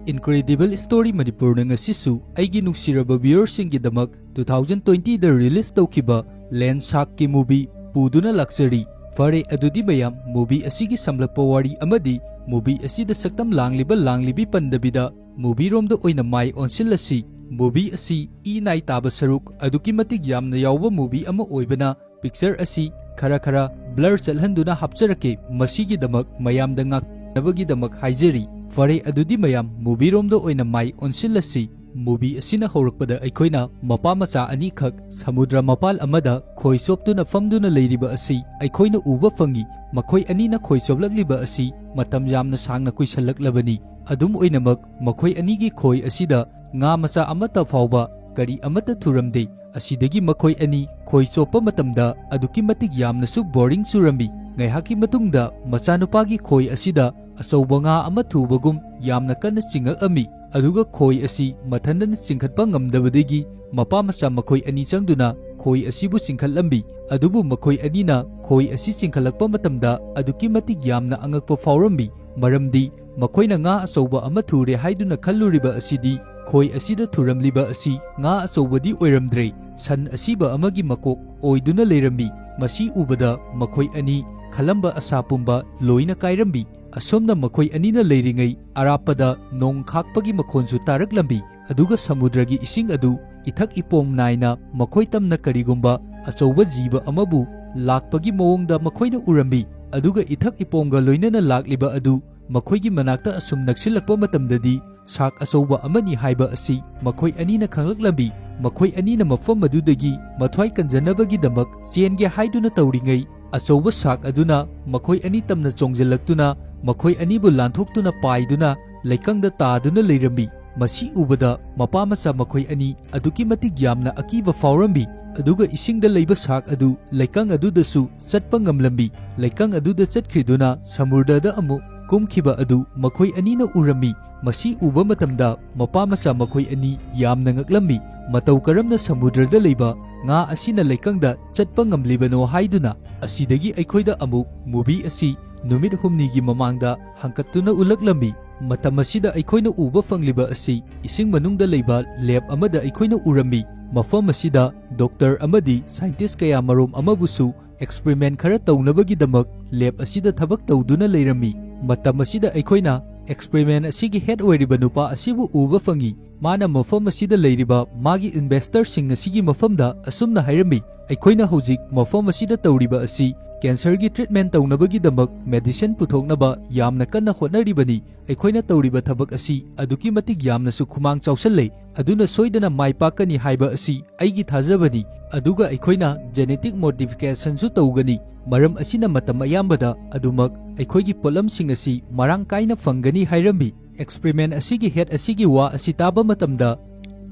Incredible Story Manipur ngasisu aigi nuksiraba viewersinggidamak 2020 da release tawkiba Land Shark ki movie puduna luxury fare adudi mayam movie asigi samlakpa wari amadi movie asida saktam langlibi pandabida movie romda oina mai onsilasi movie asi nai taba saruk aduki matik yamna yawba movie ama oibana picture asi khara blur chalhanduna hapcharake masigidamak mayamda ngaknabagidamak haijari fare adudi mayam movie romda oina mai onsilasi movie asina horakpada aikoina mapa macha ani khak samudra mapal amada khoisoptuna famduna leiriba asi aikoina uba fangi makhoi anina khoisoblakliba asi matam yamna sangna kuisalaklabani adum oinamak makhoi anigi khoi asida nga macha amata fawba kari amata thuramde asidagi makhoi ani khoisopa matamda aduki matik yamna su boring surami ngaihaki matungda machanupagi khoi asida achouba nga ama thubagum yamna kanna chingak ami aduga khoi asi mathandan chingkhatpa ngamdabadegi mapa macha makhoi ani changduna khoi asibu chingkhalambi adubu makhoi anina khoi asi chingkhalakpa matamda aduki matik yamna angakpa fawrambi maramdi makhoina nga achouba ama thure haiduna khalluriba asidi khoi asida thuramliba asi nga achoubadi oiramdre san asiba amagi makok oiduna leirambi masi ubada makhoi ani khalamba asapumba loina kairambi asomna makhoi anina leiringai arapada nong khakpagi makhonsu taraklambi aduga samudragi ising adu ithak ipom naina makhoi tamna karigumba achouba jiba amabu lakpagi mawongda makhoina urambi aduga ithak ipomga loinana lakliba adu makhoigi manakta asum naksilakpa matamdadi sak achouba amani haiba asi makhoi anina khanglaklambi makhoi anina mafam adudagi mathwai kanjanabagi damak chenge haiduna tawringai achouba sak aduna makhoi ani tamna chongjalaktuna makhoi anibu lanthoktuna paiduna leikangda taduna leirambi masi ubada mapa macha makhoi ani aduki matik yamna akiba fawrambi aduga isingda leiba sak adu leikang adudasu chatpa ngamlambi leikang aduda chatkhriduna samurdada amu kumkhiba adu makhoi anina urami masi uba matamda mapa macha makhoi ani yamna ngaklambi matau karamna samudrada leiba nga asina leikangda chatpa ngamlibano haiduna asidagi aikoida amuk movie asi numit humnigi mamangda hangkattuna ulaklambi matam asida aikoina uba fangliba asi ising manungda leiba lab amada aikoina urambi mafam asida doctor amadi scientist kaya marom amabusu experiment khara tawnabagi damak lab asida thabak tawduna leirami matam asida aikoina experiment asigi head oiriba nupa asibu uba fangi mana mafam asida leiriba magi investor sing asigi mafamda asumna hairambi aikoina hojik mafam asida tawriba asi cancer gi treatment tawnabagi damak medicine puthoknaba yamna kanna hotnaribani aikoina tawriba thabak asi aduki matik yamna su khumang chawsallei aduna soidana maipakani haiba asi aigi thajabani aduga aikoina genetic modification su tawgani maram asina matam ayambada adumak aikoigi polamsing asi marang kaina fangani hairambi experiment asigi head asigi wa asitaba matamda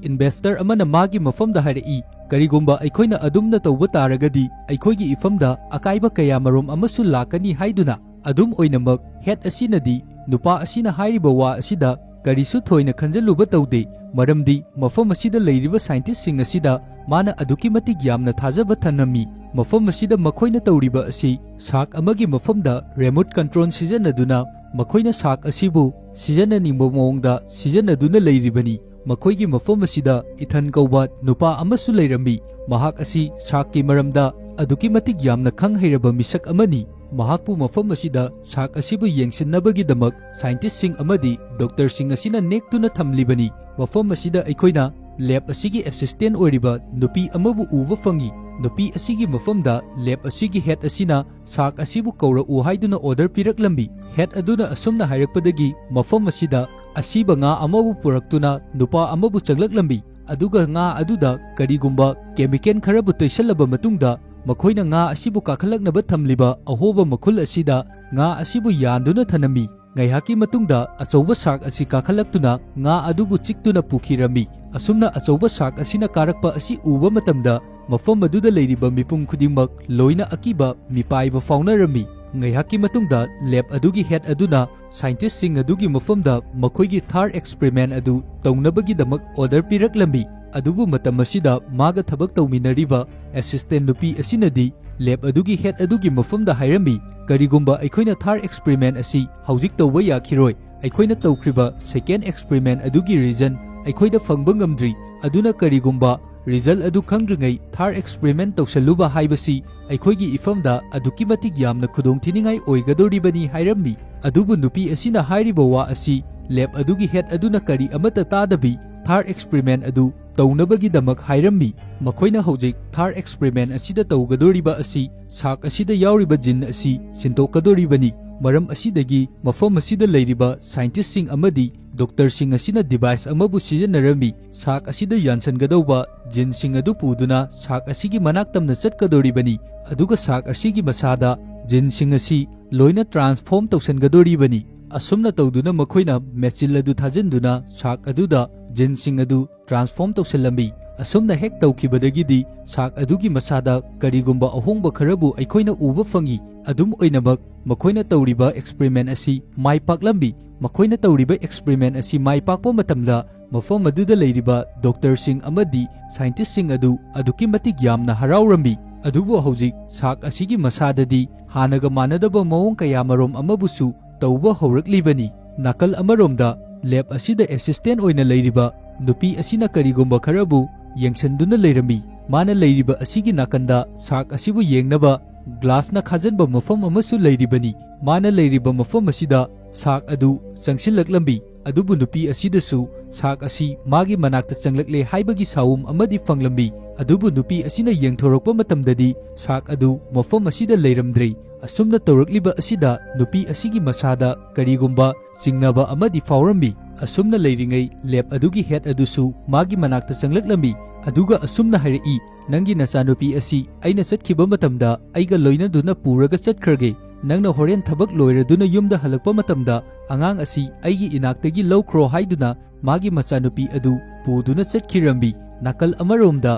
investor amana magi mafamda harai karigumba aikoina adumna tawba taragadi aikoigi ifamda akaiba kaya marom amasu lakani haiduna adum oinamak head asinadi nupa asina hairiba wa asida karisu thoina khanjaluba tawde maramdi mafam asida leiriba scientist sing asida mana aduki matik yamna thajaba thanami mafam asida makhoina tawriba asi sak amagi mafamda remote control sijanaduna makhoina sak asibu sijananingba mawongda sijanaduna leiribani makhoigi mafam asida ithan kauba nupa amasu leirambi mahak asi sakki maramda aduki matik yamna khang heiraba misak amani mahakpu mafam asida sak asibu yengsinnabagi damak scientist sing amadi doctor sing asina nektuna thamlibani mafam asida aikoina lab asigi assistant oiriba nupi amabu uba fangi nupi asigi mafamda lab asigi head asina sak asibu kaura u haiduna order piraklambi head aduna asumna hairakpadagi mafam asida asiba nga amabu puraktuna nupa amabu changlaklambi aduga nga aduda karigumba chemical kharabu toisalaba matungda makhoina nga asibu kakhalaknaba thamliba ahoba makhul asida nga asibu yanduna thanami ngaihaki matungda achouba sak asi kakhalaktuna nga adubu chiktuna pukhirami asumna achouba sak asina karakpa asi uba matamda mafam aduda leiriba mipum khudingmak loina akiba mipaiba faunarami ngaihaki matungda lab adugi head aduna scientist sing adugi mafamda makhoigi thar experiment adu tawnabagi damak order piraklambi adubu matam asida maga thabak tawminariba assistant nupi asinadi lab adugi head adugi mafamda hairambi karigumba aikoina thar experiment asi hojik tawba yakhiroi ꯑꯩꯈꯣꯏꯅ ꯇꯧꯈ꯭ꯔꯤꯕ ꯁꯦꯀꯦꯟ experiment ꯑꯗꯨꯒꯤ region ꯑꯩꯈꯣꯏꯗ ꯐꯪꯕ ꯉꯝꯗ꯭ꯔꯤ ꯑꯗꯨꯅ ꯀꯔꯤꯒꯨꯝꯕ result ꯑꯗꯨ ꯈꯪꯗ꯭ꯔꯤꯉꯩ third experiment ꯇꯧꯁꯜꯂꯨꯕ ꯍꯥꯏꯕꯁꯤ ꯑꯩꯈꯣꯏꯒꯤ ꯏꯐꯝꯗ ꯑꯗꯨꯛꯀꯤ ꯃꯇꯤꯛ ꯌꯥꯝꯅ ꯈꯨꯗꯣꯡꯊꯤꯅꯤꯡꯉꯥꯏ ꯑꯣꯏꯒꯗꯧꯔꯤꯕꯅꯤ ꯍꯥꯏꯔꯝꯃꯤ ꯑꯗꯨꯕꯨ ꯅꯨꯄꯤ ꯑꯁꯤꯅ ꯍꯥꯏꯔꯤꯕ ꯋꯥ ꯑꯁꯤ ꯂꯦꯕ ꯑꯗꯨꯒꯤ ꯍꯦꯗ ꯑꯗꯨꯅ ꯀꯔꯤ ꯑꯃꯠꯇ ꯇꯥꯗꯕꯤ ꯊꯥꯔꯗ ꯑꯦꯛꯁꯄꯔꯤꯃꯦꯟ ꯑꯗꯨ ꯇꯧꯅꯕꯒꯤꯗꯃꯛ ꯍꯥꯏꯔꯝꯃꯤ ꯃꯈꯣꯏꯅ ꯍꯧꯖꯤꯛ ꯊꯥꯔꯗ ꯑꯦꯛꯁꯄꯔꯤꯃꯦꯟ ꯑꯁꯤꯗ ꯇꯧꯒꯗꯧꯔꯤꯕ ꯑꯁꯤ ꯁꯥꯛ ꯑꯁꯤꯗ ꯌꯥꯎꯔꯤꯕ ꯖꯤꯟ ꯑꯁꯤ ꯁꯤꯟꯗꯣꯛꯀꯗꯧꯔꯤꯕꯅꯤ ꯃꯔꯝ ꯑꯁꯤꯗꯒꯤ ꯃꯐꯝ ꯑꯁꯤꯗ ꯂꯩꯔꯤꯕ ꯁꯥꯏꯟꯇꯤꯁꯠꯁꯤꯡ ꯑꯃꯗꯤ ꯗꯣꯛꯇꯔꯁꯤꯡ ꯑꯁꯤꯅ ꯗꯤꯚꯥꯏꯁ ꯑꯃꯕꯨ ꯁꯤꯖꯤꯟꯅꯔꯝꯃꯤ ꯁꯥꯛ ꯑꯁꯤꯗ ꯌꯥꯟꯁꯤꯟꯒꯗꯧꯕ ꯖꯤꯟꯁꯤꯡ ꯑꯗꯨ ꯄꯨꯗꯨꯅ ꯁꯥꯛ ꯑꯁꯤꯒꯤ ꯃꯅꯥꯛ ꯇꯝꯅ ꯆꯠꯀꯗꯧꯔꯤꯕꯅꯤ ꯑꯗꯨꯒ ꯁꯥꯛ ꯑꯁꯤꯒꯤ ꯃꯁꯥꯗ ꯖꯤꯟꯁꯤꯡ ꯑꯁꯤ ꯂꯣꯏꯅ ꯇ꯭ꯔꯥꯟꯁꯐꯣꯔꯝ ꯇꯧꯁꯤꯟꯒꯗꯧꯔꯤꯕꯅꯤ ꯑꯁꯨꯝꯅ ꯇꯧꯗꯨꯅ ꯃꯈꯣꯏꯅ ꯃꯦꯆꯤꯟ ꯑꯗꯨ ꯊꯥꯖꯤꯟꯗꯨꯅ ꯁꯥꯛ ꯑꯗꯨꯗ ꯖꯤꯟꯁꯤꯡ ꯑꯗꯨ ꯇ꯭ꯔꯥꯟꯁꯐꯣꯔꯝ ꯇꯧꯁꯤꯜꯂꯝꯃꯤ ꯑꯁꯨꯝꯅ ꯍꯦꯛ ꯇꯧꯈꯤꯕꯗꯒꯤꯗꯤ ꯁꯥꯛ ꯑꯗꯨꯒꯤ ꯃꯁꯥꯗ ꯀꯔꯤꯒꯨꯝꯕ ꯑꯍꯣꯡꯕ ꯈꯔꯕꯨ ꯑꯩꯈꯣꯏꯅ ꯎꯕ ꯐꯪꯏ ꯑꯗꯨꯝ ꯑꯣꯏꯅꯃꯛ ꯃꯈꯣꯏꯅ ꯇꯧꯔꯤꯕ ꯑꯦꯛꯁꯄꯔꯤꯃꯦꯟ ꯑꯁꯤ ꯃꯥꯏ ꯄꯥꯛꯂꯝꯃꯤ ꯃꯈꯣꯏꯅ ꯇꯧꯔꯤꯕ ꯑꯦꯛꯁꯄꯔꯤꯃꯦꯟ ꯑꯁꯤ ꯃꯥꯏ ꯄꯥꯛꯄ ꯃꯇꯝꯗ ꯃꯐꯝ ꯑꯗꯨꯗ ꯂꯩꯔꯤꯕ ꯗꯣꯛꯇꯔꯁꯤꯡ ꯑꯃꯗꯤ ꯁꯥꯏꯟꯇꯤꯁꯠꯁꯤꯡ ꯑꯗꯨ ꯑꯗꯨꯛꯀꯤ ꯃꯇꯤꯛ ꯌꯥꯝꯅ ꯍꯔꯥꯎꯔꯝꯃꯤ ꯑꯗꯨꯕꯨ ꯍꯧꯖꯤꯛ ꯁꯥꯛ ꯑꯁꯤꯒꯤ ꯃꯁꯥꯗꯗꯤ ꯍꯥꯟꯅꯒ ꯃꯥꯟꯅꯗꯕ ꯃꯑꯣꯡ ꯀꯌꯥꯃꯔꯣꯝ ꯑꯃꯕꯨꯁꯨ ꯇꯧꯕ ꯍꯧꯔꯛꯂꯤꯕꯅꯤ ꯅꯥꯀꯜ ꯑꯃꯔꯣꯝꯗ ꯂꯦꯕ ꯑꯁꯤꯗ ꯑꯦꯁꯤꯁꯇꯦꯟꯠ ꯑꯣꯏꯅ ꯂꯩꯔꯤꯕ ꯅꯨꯄꯤ ꯑꯁꯤꯅ ꯀꯔꯤꯒꯨꯝꯕ ꯈꯔꯕꯨ ꯌꯦꯡꯁꯤꯟꯗꯨꯅ ꯂꯩꯔꯝꯃꯤ ꯃꯥꯅ ꯂꯩꯔꯤꯕ ꯑꯁꯤꯒꯤ ꯅꯥꯀꯟꯗ ꯁꯥꯛ ꯑꯁꯤꯕꯨ ꯌꯦꯡꯅꯕ ꯒ꯭ꯂꯥꯁꯅ ꯈꯥꯖꯤꯟꯕ ꯃꯐꯝ ꯑꯃꯁꯨ ꯂꯩꯔꯤꯕꯅꯤ ꯃꯥꯅ ꯂꯩꯔꯤꯕ ꯃꯐꯝ ꯑꯁꯤꯗ ꯁꯥꯛ ꯑꯗꯨ ꯆꯪꯁꯤꯜꯂꯛꯂꯝꯃꯤ ꯑꯗꯨꯕꯨ ꯅꯨꯄꯤ ꯑꯁꯤꯗꯁꯨ ꯁꯥꯛ ꯑꯁꯤ ꯃꯥꯒꯤ ꯃꯅꯥꯛꯇ ꯆꯪꯂꯛꯂꯦ ꯍꯥꯏꯕꯒꯤ ꯁꯥꯎꯝ ꯑꯃꯗꯤ ꯐꯪꯂꯝꯃꯤ ꯑꯗꯨꯕꯨ ꯅꯨꯄꯤ ꯑꯁꯤꯅ ꯌꯦꯡꯊꯣꯔꯛꯄ ꯃꯇꯝꯗꯗꯤ ꯁꯥꯛ ꯑꯗꯨ ꯃꯐꯝ ꯑꯁꯤꯗ ꯂꯩꯔꯝꯗ꯭ꯔꯦ ꯑꯁꯨꯝꯅ ꯇꯧꯔꯛꯂꯤꯕ ꯑꯁꯤꯗ ꯅꯨꯄꯤ ꯑꯁꯤꯒꯤ ꯃꯁꯥꯗ ꯀꯔꯤꯒꯨꯝꯕ ꯆꯤꯡꯅꯕ ꯑꯃꯗꯤ ꯐꯥꯎꯔꯝꯃꯤ ꯑꯁꯨꯝꯅ ꯂꯩꯔꯤꯉꯩ ꯂꯦꯕ ꯑꯗꯨꯒꯤ ꯍꯦꯗ ꯑꯗꯨꯁꯨ ꯃꯥꯒꯤ ꯃꯅꯥꯛꯇ ꯆꯪꯂꯛꯂꯝꯃꯤ ꯑꯗꯨꯒ ꯑꯁꯨꯝꯅ ꯍꯥꯏꯔꯛꯏ ꯅꯪꯒꯤ ꯅꯆꯥꯅꯨꯄꯤ ꯑꯁꯤ ꯑꯩꯅ ꯆꯠꯈꯤꯕ ꯃꯇꯝꯗ ꯑꯩꯒ ꯂꯣꯏꯅꯗꯨꯅ ꯄꯨꯔꯒ ꯆꯠꯈ꯭ꯔꯒꯦ ꯅꯪꯅ ꯍꯣꯔꯦꯟ ꯊꯕꯛ ꯂꯣꯏꯔꯗꯨꯅ ꯌꯨꯝꯗ ꯍꯜꯂꯛꯄ ꯃꯇꯝꯗ ꯑꯉꯥꯡ ꯑꯁꯤ ꯑꯩꯒꯤ ꯏꯅꯥꯛꯇꯒꯤ ꯂꯧꯈ꯭ꯔꯣ ꯍꯥꯏꯗꯨꯅ ꯃꯥꯒꯤ ꯃꯆꯥꯅꯨꯄꯤ ꯑꯗꯨ ꯄꯨꯗꯨꯅ ꯆꯠꯈꯤꯔꯝꯃꯤ ꯅꯥꯀꯜ ꯑꯃꯔꯣꯝꯗ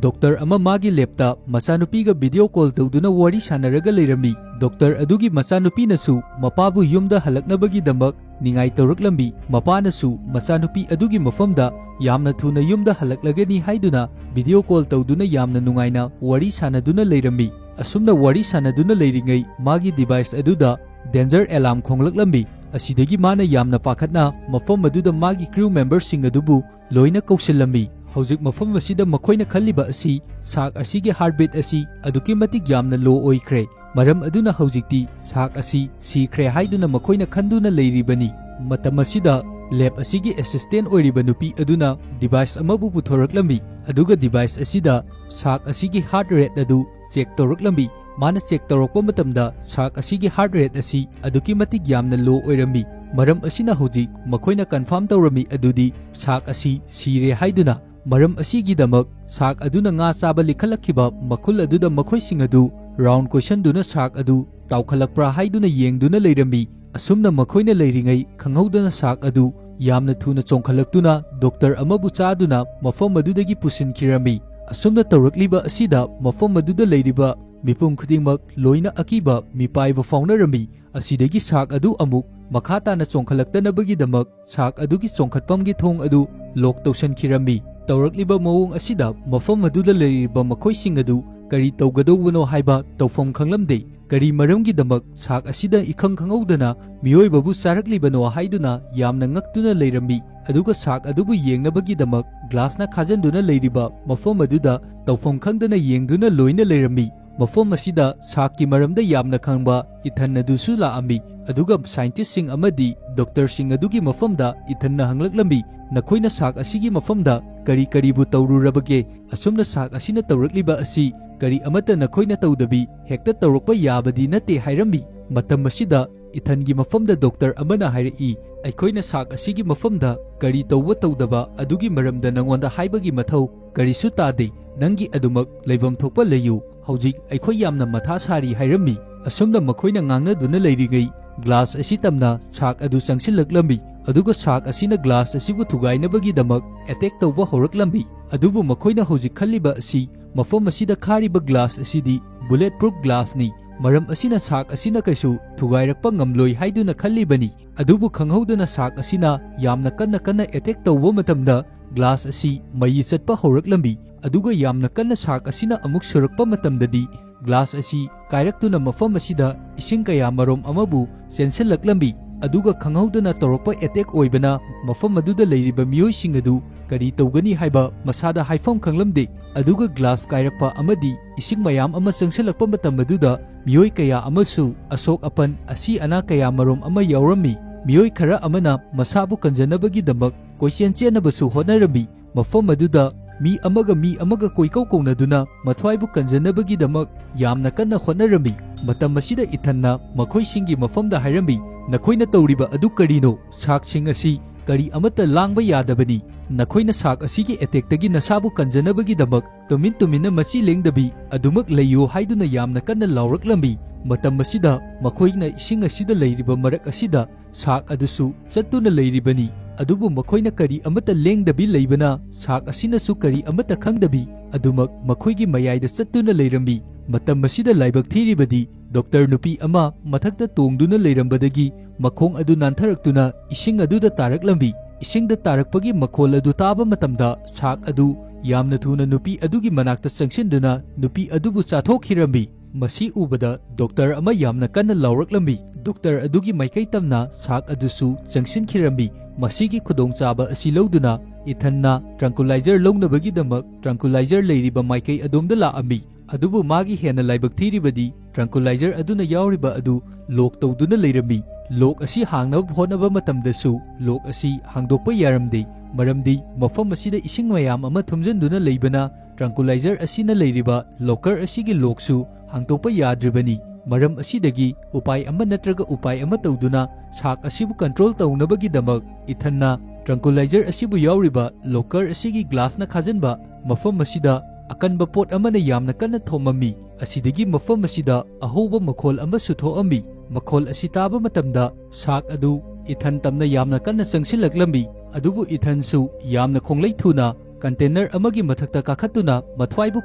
ꯗꯣꯛꯇꯔ ꯑꯃ ꯃꯥꯒꯤ ꯂꯦꯕꯇ ꯃꯆꯥꯅꯨꯄꯤꯒ ꯚꯤꯗꯤꯑꯣ ꯀꯣꯜ ꯇꯧꯗꯨꯅ ꯋꯥꯔꯤ ꯁꯥꯟꯅꯔꯒ ꯂꯩꯔꯝꯃꯤ ꯗꯣꯛꯇꯔ ꯑꯗꯨꯒꯤ ꯃꯆꯥꯅꯨꯄꯤꯅꯁꯨ ꯃꯄꯥꯕꯨ ꯌꯨꯝꯗ ꯍꯜꯂꯛꯅꯕꯒꯤꯗꯃꯛ ꯅꯤꯡꯉꯥꯏ ꯇꯧꯔꯛꯂꯝꯃꯤ ꯃꯄꯥꯅꯁꯨ ꯃꯆꯥꯅꯨꯄꯤ ꯑꯗꯨꯒꯤ ꯃꯐꯝꯗ ꯌꯥꯝꯅ ꯊꯨꯅ ꯌꯨꯝꯗ ꯍꯜꯂꯛꯂꯒꯅꯤ ꯍꯥꯏꯗꯨꯅ ꯚꯤꯗꯤꯑꯣ ꯀꯣꯜ ꯇꯧꯗꯨꯅ ꯌꯥꯝꯅ ꯅꯨꯡꯉꯥꯏꯅ ꯋꯥꯔꯤ ꯁꯥꯟꯅꯗꯨꯅ ꯂꯩꯔꯝꯃꯤ ꯑꯁꯨꯝꯅ ꯋꯥꯔꯤ ꯁꯥꯟꯅꯗꯨꯅ ꯂꯩꯔꯤꯉꯩ ꯃꯥꯒꯤ ꯗꯤꯚꯥꯏꯁ ꯑꯗꯨꯗ ꯗꯦꯟꯖꯔ ꯑꯦꯂꯥꯔꯝ ꯈꯣꯡꯂꯛꯂꯝꯃꯤ ꯑꯁꯤꯗꯒꯤ ꯃꯥꯅ ꯌꯥꯝꯅ ꯄꯥꯈꯠꯅ ꯃꯐꯝ ꯑꯗꯨꯗ ꯃꯥꯒꯤ ꯀ꯭ꯔꯨ ꯃꯦꯝꯕꯔꯁꯤꯡ ꯑꯗꯨꯕꯨ ꯂꯣꯏꯅ ꯀꯧꯁꯤꯜꯂꯝꯃꯤ ꯍꯧꯖꯤꯛ ꯃꯐꯝ ꯑꯁꯤꯗ ꯃꯈꯣꯏꯅ ꯈꯜꯂꯤꯕ ꯑꯁꯤ ꯁꯥꯛ ꯑꯁꯤꯒꯤ ꯍꯥꯔꯠꯕꯤꯠ ꯑꯁꯤ ꯑꯗꯨꯛꯀꯤ ꯃꯇꯤꯛ ꯌꯥꯝꯅ ꯂꯣ ꯑꯣꯏꯈ꯭ꯔꯦ ꯃꯔꯝ ꯑꯗꯨꯅ ꯍꯧꯖꯤꯛꯇꯤ ꯁꯥꯛ ꯑꯁꯤ ꯁꯤꯈ꯭ꯔꯦ ꯍꯥꯏꯗꯨꯅ ꯃꯈꯣꯏꯅ ꯈꯟꯗꯨꯅ ꯂꯩꯔꯤꯕꯅꯤ ꯃꯇꯝ ꯑꯁꯤꯗ ꯂꯦꯕ ꯑꯁꯤꯒꯤ ꯑꯦꯁꯤꯁꯇꯦꯟꯠ ꯑꯣꯏꯔꯤꯕ ꯅꯨꯄꯤ ꯑꯗꯨꯅ ꯗꯤꯚꯥꯏꯁ ꯑꯃꯕꯨ ꯄꯨꯊꯣꯔꯛꯂꯝꯃꯤ ꯑꯗꯨꯒ ꯗꯤꯚꯥꯏꯁ ꯑꯁꯤꯗ ꯁꯥꯛ ꯑꯁꯤꯒꯤ ꯍꯥꯔꯠ ꯔꯦꯠ ꯑꯗꯨ ꯆꯦꯛ ꯇꯧꯔꯛꯂꯝꯃꯤ ꯃꯥꯅ ꯆꯦꯛ ꯇꯧꯔꯛꯄ ꯃꯇꯝꯗ ꯁꯥꯛ ꯑꯁꯤꯒꯤ ꯍꯥꯔꯠ ꯔꯦꯠ ꯑꯁꯤ ꯑꯗꯨꯛꯀꯤ ꯃꯇꯤꯛ ꯌꯥꯝꯅ ꯂꯣ ꯑꯣꯏꯔꯝꯃꯤ ꯃꯔꯝ ꯑꯁꯤꯅ ꯍꯧꯖꯤꯛ ꯃꯈꯣꯏꯅ ꯀꯟꯐꯥꯔꯝ ꯇꯧꯔꯝꯃꯤ ꯑꯗꯨꯗꯤ ꯁꯥꯛ ꯑꯁꯤ ꯁꯤꯔꯦ ꯍꯥꯏꯗꯨꯅ ꯃꯔꯝ ꯑꯁꯤꯒꯤꯗꯃꯛ ꯁꯥꯛ ꯑꯗꯨꯅ ꯉꯥ ꯆꯥꯕ ꯂꯤꯈꯠꯂꯛꯈꯤꯕ ꯃꯈꯨꯜ ꯑꯗꯨꯗ ꯃꯈꯣꯏꯁꯤꯡ ꯑꯗꯨ ꯔꯥꯎꯟ ꯀꯣꯏꯁꯟꯗꯨꯅ ꯁꯥꯛ ꯑꯗꯨ ꯇꯥꯎꯈꯠꯂꯛꯄ꯭ꯔꯥ ꯍꯥꯏꯗꯨꯅ ꯌꯦꯡꯗꯨꯅ ꯂꯩꯔꯝꯃꯤ ꯑꯁꯨꯝꯅ ꯃꯈꯣꯏꯅ ꯂꯩꯔꯤꯉꯩ ꯈꯪꯍꯧꯗꯅ ꯁꯥꯛ ꯑꯗꯨ ꯌꯥꯝꯅ ꯊꯨꯅ ꯆꯣꯡꯈꯠꯂꯛꯇꯨꯅ ꯗꯣꯛꯇꯔ ꯑꯃꯕꯨ ꯆꯥꯗꯨꯅ ꯃꯐꯝ ꯑꯗꯨꯗꯒꯤ ꯄꯨꯁꯤꯟꯈꯤꯔꯝꯃꯤ ꯑꯁꯨꯝꯅ ꯇꯧꯔꯛꯂꯤꯕ ꯑꯁꯤꯗ ꯃꯐꯝ ꯑꯗꯨꯗ ꯂꯩꯔꯤꯕ ꯃꯤꯄꯨꯝ ꯈꯨꯗꯤꯡꯃꯛ ꯂꯣꯏꯅ ꯑꯀꯤꯕ ꯃꯤꯄꯥꯏꯕ ꯐꯥꯎꯅꯔꯝꯃꯤ ꯑꯁꯤꯗꯒꯤ ꯁꯥꯛ ꯑꯗꯨ ꯑꯃꯨꯛ ꯃꯈꯥ ꯇꯥꯅ ꯆꯣꯡꯈꯠꯂꯛꯇꯅꯕꯒꯤꯗꯃꯛ ꯁꯥꯛ ꯑꯗꯨꯒꯤ ꯆꯣꯡꯈꯠꯐꯝꯒꯤ ꯊꯣꯡ ꯑꯗꯨ ꯂꯣꯛ ꯇꯧꯁꯟꯈꯤꯔꯝꯃꯤ ꯇꯧꯔꯛꯂꯤꯕ ꯃꯑꯣꯡ ꯑꯁꯤꯗ ꯃꯐꯝ ꯑꯗꯨꯗ ꯂꯩꯔꯤꯕ ꯃꯈꯣꯏꯁꯤꯡ ꯑꯗꯨ ꯀꯔꯤ ꯇꯧꯒꯗꯧꯕꯅꯣ ꯍꯥꯏꯕ ꯇꯧꯐꯝ ꯈꯪꯂꯝꯗꯦ ꯀꯔꯤ ꯃꯔꯝꯒꯤꯗꯃꯛ ꯁꯥꯛ ꯑꯁꯤꯗ ꯏꯈꯪ ꯈꯪꯍꯧꯗꯅ ꯃꯤꯑꯣꯏꯕꯕꯨ ꯆꯥꯔꯛꯂꯤꯕꯅꯣ ꯍꯥꯏꯗꯨꯅ ꯌꯥꯝꯅ ꯉꯛꯇꯨꯅ ꯂꯩꯔꯝꯃꯤ ꯑꯗꯨꯒ ꯁꯥꯛ ꯑꯗꯨꯕꯨ ꯌꯦꯡꯅꯕꯒꯤꯗꯃꯛ ꯒ꯭ꯂꯥꯁꯅ ꯈꯥꯖꯤꯟꯗꯨꯅ ꯂꯩꯔꯤꯕ ꯃꯐꯝ ꯑꯗꯨꯗ ꯇꯧꯐꯝ ꯈꯪꯗꯅ ꯌꯦꯡꯗꯨꯅ ꯂꯣꯏꯅ ꯂꯩꯔꯝꯃꯤ ꯃꯐꯝ ꯑꯁꯤꯗ ꯁꯥꯛꯀꯤ ꯃꯔꯝꯗ ꯌꯥꯝꯅ ꯈꯪꯕ ꯏꯊꯟ ꯑꯗꯨꯁꯨ ꯂꯥꯛꯑꯝꯃꯤ ꯑꯗꯨꯒ ꯁꯥꯏꯟꯇꯤꯁꯠꯁꯤꯡ ꯑꯃꯗꯤ ꯗꯣꯛꯇꯔꯁꯤꯡ ꯑꯗꯨꯒꯤ ꯃꯐꯝꯗ ꯏꯊꯟꯅ ꯍꯪꯂꯛꯂꯝꯃꯤ ꯅꯈꯣꯏꯅ ꯁꯥꯛ ꯑꯁꯤꯒꯤ ꯃꯐꯝꯗ ꯀꯔꯤ ꯀꯔꯤꯕꯨ ꯇꯧꯔꯨꯔꯕꯒꯦ ꯑꯁꯨꯝꯅ ꯁꯥꯛ ꯑꯁꯤꯅ ꯇꯧꯔꯛꯂꯤꯕ ꯑꯁꯤ ꯀꯔꯤ ꯑꯃꯠꯇ ꯅꯈꯣꯏꯅ ꯇꯧꯗꯕꯤ ꯍꯦꯛꯇ ꯇꯧꯔꯛꯄ ꯌꯥꯕꯗꯤ ꯅꯠꯇꯦ ꯍꯥꯏꯔꯝꯃꯤ ꯃꯇꯝ ꯑꯁꯤꯗ ꯏꯊꯟꯒꯤ ꯃꯐꯝꯗ ꯗꯣꯛꯇꯔ ꯑꯃꯅ ꯍꯥꯏꯔꯛꯏ ꯑꯩꯈꯣꯏꯅ ꯁꯥꯛ ꯑꯁꯤꯒꯤ ꯃꯐꯝꯗ ꯀꯔꯤ ꯇꯧꯕ ꯇꯧꯗꯕ ꯑꯗꯨꯒꯤ ꯃꯔꯝꯗ ꯅꯉꯣꯟꯗ ꯍꯥꯏꯕꯒꯤ ꯃꯊꯧ ꯀꯔꯤꯁꯨ ꯇꯥꯗꯦ ꯅꯪꯒꯤ ꯑꯗꯨꯃꯛ ꯂꯩꯐꯝ ꯊꯣꯛꯄ ꯂꯩꯌꯨ ꯍꯧꯖꯤꯛ ꯑꯩꯈꯣꯏ ꯌꯥꯝꯅ ꯃꯊꯥ ꯁꯥꯔꯤ ꯍꯥꯏꯔꯝꯃꯤ ꯑꯁꯨꯝꯅ ꯃꯈꯣꯏꯅ ꯉꯥꯡꯅꯗꯨꯅ ꯂꯩꯔꯤꯉꯩ ꯒ꯭ꯂꯥꯁ ꯑꯁꯤ ꯇꯝꯅ ꯁꯥꯛ ꯑꯗꯨ ꯆꯪꯁꯤꯜꯂꯛꯂꯝꯃꯤ ꯑꯗꯨꯒ ꯁꯥꯛ ꯑꯁꯤꯅ ꯒ꯭ꯂꯥꯁ ꯑꯁꯤꯕꯨ ꯊꯨꯒꯥꯏꯅꯕꯒꯤꯗꯃꯛ ꯑꯦꯇꯦꯛ ꯇꯧꯕ ꯍꯧꯔꯛꯂꯝꯃꯤ ꯑꯗꯨꯕꯨ ꯃꯈꯣꯏꯅ ꯍꯧꯖꯤꯛ ꯈꯜꯂꯤꯕ ꯑꯁꯤ ꯃꯐꯝ ꯑꯁꯤꯗ ꯈꯥꯔꯤꯕ ꯒ꯭ꯂꯥꯁ ꯑꯁꯤꯗꯤ ꯕꯨꯂꯦꯠ ꯄ꯭ꯔꯨꯐ ꯒ꯭ꯂꯥꯁꯅꯤ ꯃꯔꯝ ꯑꯁꯤꯅ ꯁꯥꯛ ꯑꯁꯤꯅ ꯀꯩꯁꯨ ꯊꯨꯒꯥꯏꯔꯛꯄ ꯉꯝꯂꯣꯏ ꯍꯥꯏꯗꯨꯅ ꯈꯜꯂꯤꯕꯅꯤ ꯑꯗꯨꯕꯨ ꯈꯪꯍꯧꯗꯅ ꯁꯥꯛ ꯑꯁꯤꯅ ꯌꯥꯝꯅ ꯀꯟꯅ ꯑꯦꯇꯦꯛ ꯇꯧꯕ ꯃꯇꯝꯗ ꯒ꯭ꯂꯥꯁ ꯑꯁꯤ ꯃꯩ ꯆꯠꯄ ꯍꯧꯔꯛꯂꯝꯃꯤ ꯑꯗꯨꯒ ꯌꯥꯝꯅ ꯀꯟꯅ ꯁꯥꯛ ꯑꯁꯤꯅ ꯑꯃꯨꯛ ꯁꯨꯔꯛꯄ ꯃꯇꯝꯗꯗꯤ ꯒ꯭ꯂꯥꯁ ꯑꯁꯤ ꯀꯥꯏꯔꯛꯇꯨꯅ ꯃꯐꯝ ꯑꯁꯤꯗ ꯏꯁꯤꯡ ꯀꯌꯥꯃꯔꯣꯝ ꯑꯃꯕꯨ ꯆꯦꯟꯁꯤꯜꯂꯛꯂꯝꯃꯤ ꯑꯗꯨꯒ ꯈꯪꯍꯧꯗꯅ ꯇꯧꯔꯛꯄ ꯑꯦꯇꯦꯛ ꯑꯣꯏꯕꯅ ꯃꯐꯝ ꯑꯗꯨꯗ ꯂꯩꯔꯤꯕ ꯃꯤꯑꯣꯏꯁꯤꯡ ꯑꯗꯨ ꯀꯔꯤ ꯇꯧꯒꯅꯤ ꯍꯥꯏꯕ ꯃꯁꯥꯗ ꯍꯥꯏꯐꯝ ꯈꯪꯂꯝꯗꯦ꯫ ꯑꯗꯨꯒ ꯒ꯭ꯂꯥꯁ ꯀꯥꯏꯔꯛꯄ ꯑꯃꯗꯤ ꯏꯁꯤꯡ ꯃꯌꯥꯝ ꯑꯃ ꯆꯪꯁꯤꯜꯂꯛꯄ ꯃꯇꯝ ꯑꯗꯨꯗ ꯃꯤꯑꯣꯏ ꯀꯌꯥ ꯑꯃꯁꯨ ꯑꯁꯣꯛ ꯑꯄꯟ ꯑꯁꯤ ꯑꯅꯥ ꯀꯌꯥ ꯃꯔꯨꯝ ꯑꯃ ꯌꯥꯎꯔꯝꯃꯤ꯫ ꯃꯤꯑꯣꯏ ꯈꯔ ꯑꯃꯅ ꯃꯁꯥꯕꯨ ꯀꯟꯖꯅꯕꯒꯤꯗꯃꯛ ꯀꯣꯏꯆꯦꯟ ꯆꯦꯟꯅꯕꯁꯨ ꯍꯣꯠꯅꯔꯝꯃꯤ꯫ ꯃꯐꯝ ꯑꯗꯨꯗ ꯃꯤ ꯑꯃꯒ ꯀꯣꯏꯀꯧ ꯀꯧꯅꯗꯨꯅ ꯃꯊ꯭ꯋꯥꯏꯕꯨ ꯀꯟꯖꯅꯕꯒꯤꯗꯃꯛ ꯌꯥꯝꯅ ꯀꯟꯅ ꯍꯣꯠꯅꯔꯝꯃꯤ꯫ ꯃꯇꯝ ꯑꯁꯤꯗ ꯏꯊꯟꯅ ꯃꯈꯣꯏꯁꯤꯡꯒꯤ ꯃꯐꯝꯗ ꯍꯥꯏꯔꯝꯃꯤ, "ꯅꯈꯣꯏꯅ ꯇꯧꯔꯤꯕ ꯑꯗꯨ ꯀꯔꯤꯅꯣ? ꯁꯥꯔꯛꯁꯤꯡ ꯑꯁꯤ ꯀꯔꯤ ꯑꯃꯠꯇ ꯂꯥꯡꯕ ꯌꯥꯗꯕꯅꯤ꯫ ꯅꯈꯣꯏꯅ ꯁꯥꯔꯛ ꯑꯁꯤꯒꯤ ꯑꯦꯇꯦꯛꯇꯒꯤ ꯅꯁꯥꯕꯨ ꯀꯟꯖꯅꯕꯒꯤꯗꯃꯛ ꯇꯨꯃꯤꯟꯅ ꯃꯆꯤ ꯂꯦꯡꯗꯕꯤ ꯑꯗꯨꯃꯛ ꯂꯩꯌꯨ" ꯍꯥꯏꯗꯨꯅ ꯌꯥꯝꯅ ꯀꯟꯅ ꯂꯥꯎꯔꯛꯂꯝꯃꯤ꯫ ꯃꯇꯝ ꯑꯁꯤꯗ ꯃꯈꯣꯏꯅ ꯏꯁꯤꯡ ꯑꯁꯤꯗ ꯂꯩꯔꯤꯕ ꯃꯔꯛ ꯑꯁꯤꯗ ꯁꯥꯔꯛ ꯑꯗꯨꯁꯨ ꯆꯠꯇꯨꯅ ꯂꯩꯔꯤꯕꯅꯤ꯫ ꯑꯗꯨꯕꯨ ꯃꯈꯣꯏꯅ ꯀꯔꯤ ꯑꯃꯠꯇ ꯂꯦꯡꯗꯕꯤ ꯂꯩꯕꯅ ꯁꯥꯔꯛ ꯑꯁꯤꯅꯁꯨ ꯀꯔꯤ ꯑꯃꯠꯇ ꯈꯪꯗꯕꯤ ꯑꯗꯨꯃꯛ ꯃꯈꯣꯏꯒꯤ ꯃꯌꯥꯏꯗ ꯆꯠꯇꯨꯅ ꯂꯩꯔꯝꯃꯤ꯫ ꯃꯇꯝ ꯑꯁꯤꯗ ꯂꯥꯏꯕꯛ ꯊꯤꯔꯤꯕꯗꯤ ꯗꯣꯛꯇꯔ ꯅꯨꯄꯤ ꯑꯃ ꯃꯊꯛꯇ ꯇꯣꯡꯗꯨꯅ ꯂꯩꯔꯝꯕꯗꯒꯤ ꯃꯈꯣꯡ ꯑꯗꯨ ꯅꯥꯟꯊꯔꯛꯇꯨꯅ ꯏꯁꯤꯡ ꯑꯗꯨꯗ ꯇꯥꯔꯛꯂꯝꯃꯤ꯫ ꯏꯁꯤꯡꯗ ꯇꯥꯔꯛꯄꯒꯤ ꯃꯈꯣꯜ ꯑꯗꯨ ꯇꯥꯕ ꯃꯇꯝꯗ ꯁꯥꯔꯛ ꯑꯗꯨ ꯌꯥꯝꯅ ꯊꯨꯅ ꯅꯨꯄꯤ ꯑꯗꯨꯒꯤ ꯃꯅꯥꯛꯇ ꯆꯪꯁꯤꯟꯗꯨꯅ ꯅꯨꯄꯤ ꯑꯗꯨꯕꯨ ꯆꯥꯊꯣꯛꯈꯤꯔꯝꯃꯤ꯫ ꯃꯁꯤ ꯎꯕꯗ ꯗꯣꯛꯇꯔ ꯑꯃ ꯌꯥꯝꯅ ꯀꯟꯅ ꯂꯥꯎꯔꯛꯂꯝꯃꯤ꯫ ꯗꯣꯛꯇꯔ ꯑꯗꯨꯒꯤ ꯃꯥꯏꯀꯩ ꯇꯝꯅ ꯁꯥꯔꯛ ꯑꯗꯨꯁꯨ ꯆꯪꯁꯤꯟꯈꯤꯔꯝꯃꯤ꯫ ꯃꯁꯤꯒꯤ ꯈꯨꯗꯣꯡꯆꯥꯕ ꯑꯁꯤ ꯂꯧꯗꯨꯅ ꯏꯊꯟꯅ ꯇ꯭ꯔꯪꯀꯨꯂꯥꯏꯖꯔ ꯂꯧꯅꯕꯒꯤꯗꯃꯛ ꯇ꯭ꯔꯪꯀꯨꯂꯥꯏꯖꯔ ꯂꯩꯔꯤꯕ ꯃꯥꯏꯀꯩ ꯑꯗꯣꯝꯗ ꯂꯥꯛꯑꯝꯃꯤ꯫ ꯑꯗꯨꯕꯨ ꯃꯥꯒꯤ ꯍꯦꯟꯅ ꯂꯥꯏꯕꯛ ꯊꯤꯔꯤꯕꯗꯤ ꯇ꯭ꯔꯪꯀꯨꯂꯥꯏꯖꯔ ꯑꯗꯨꯅ ꯌꯥꯎꯔꯤꯕ ꯑꯗꯨ ꯂꯣꯛ ꯇꯧꯗꯨꯅ ꯂꯩꯔꯝꯃꯤ꯫ ꯂꯣꯛ ꯑꯁꯤ ꯍꯥꯡꯅꯕ ꯍꯣꯠꯅꯕ ꯃꯇꯝꯗꯁꯨ ꯂꯣꯛ ꯑꯁꯤ ꯍꯥꯡꯗꯣꯛꯄ ꯌꯥꯔꯝꯗꯦ, ꯃꯔꯝꯗꯤ ꯃꯐꯝ ꯑꯁꯤꯗ ꯏꯁꯤꯡ ꯃꯌꯥꯝ ꯑꯃ ꯊꯨꯝꯖꯤꯟꯗꯨꯅ ꯂꯩꯕꯅ ꯇ꯭ꯔꯪꯀꯨꯂꯥꯏꯖꯔ ꯑꯁꯤꯅ ꯂꯩꯔꯤꯕ ꯂꯣꯀꯔ ꯑꯁꯤꯒꯤ ꯂꯣꯛꯁꯨ ꯍꯥꯡꯗꯣꯛꯄ ꯌꯥꯗ꯭ꯔꯤꯕꯅꯤ꯫ ꯃꯔꯝ ꯑꯁꯤꯗꯒꯤ ꯎꯄꯥꯏ ꯑꯃ ꯅꯠꯇ꯭ꯔꯒ ꯎꯄꯥꯏ ꯑꯃ ꯇꯧꯗꯨꯅ ꯁꯥꯔꯛ ꯑꯁꯤꯕꯨ ꯀꯟꯇ꯭ꯔꯣꯜ ꯇꯧꯅꯕꯒꯤꯗꯃꯛ ꯏꯊꯟꯅ ꯇ꯭ꯔꯪꯀꯨꯂꯥꯏꯖꯔ ꯑꯁꯤꯕꯨ ꯌꯥꯎꯔꯤꯕ ꯂꯣꯀꯔ ꯑꯁꯤꯒꯤ ꯒ꯭ꯂꯥꯁꯅ ꯈꯥꯖꯤꯟꯕ ꯃꯐꯝ ꯑꯁꯤꯗ ꯑꯀꯟꯕ ꯄꯣꯠ ꯑꯃꯅ ꯌꯥꯝꯅ ꯀꯟꯅ ꯊꯣꯝꯃꯝꯃꯤ꯫ ꯑꯁꯤꯗꯒꯤ ꯃꯐꯝ ꯑꯁꯤꯗ ꯑꯍꯧꯕ ꯃꯈꯣꯜ ꯑꯃꯁꯨ ꯊꯣꯛꯑꯝꯃꯤ꯫ ꯃꯈꯣꯜ ꯑꯁꯤ ꯇꯥꯕ ꯃꯇꯝꯗ ꯁꯥꯔꯛ ꯑꯗꯨ ꯏꯊꯟ ꯇꯝꯅ ꯌꯥꯝꯅ ꯀꯟꯅ ꯆꯪꯁꯤꯜꯂꯛꯂꯝꯃꯤ꯫ ꯑꯗꯨꯕꯨ ꯏꯊꯟꯁꯨ ꯌꯥꯝꯅ ꯈꯣꯡꯂꯩ ꯊꯨꯅ ꯀꯟꯇꯦꯅꯔ ꯑꯃꯒꯤ ꯃꯊꯛꯇ ꯀꯥꯈꯠꯇꯨꯅ ꯃꯊ꯭ꯋꯥꯏꯕꯨ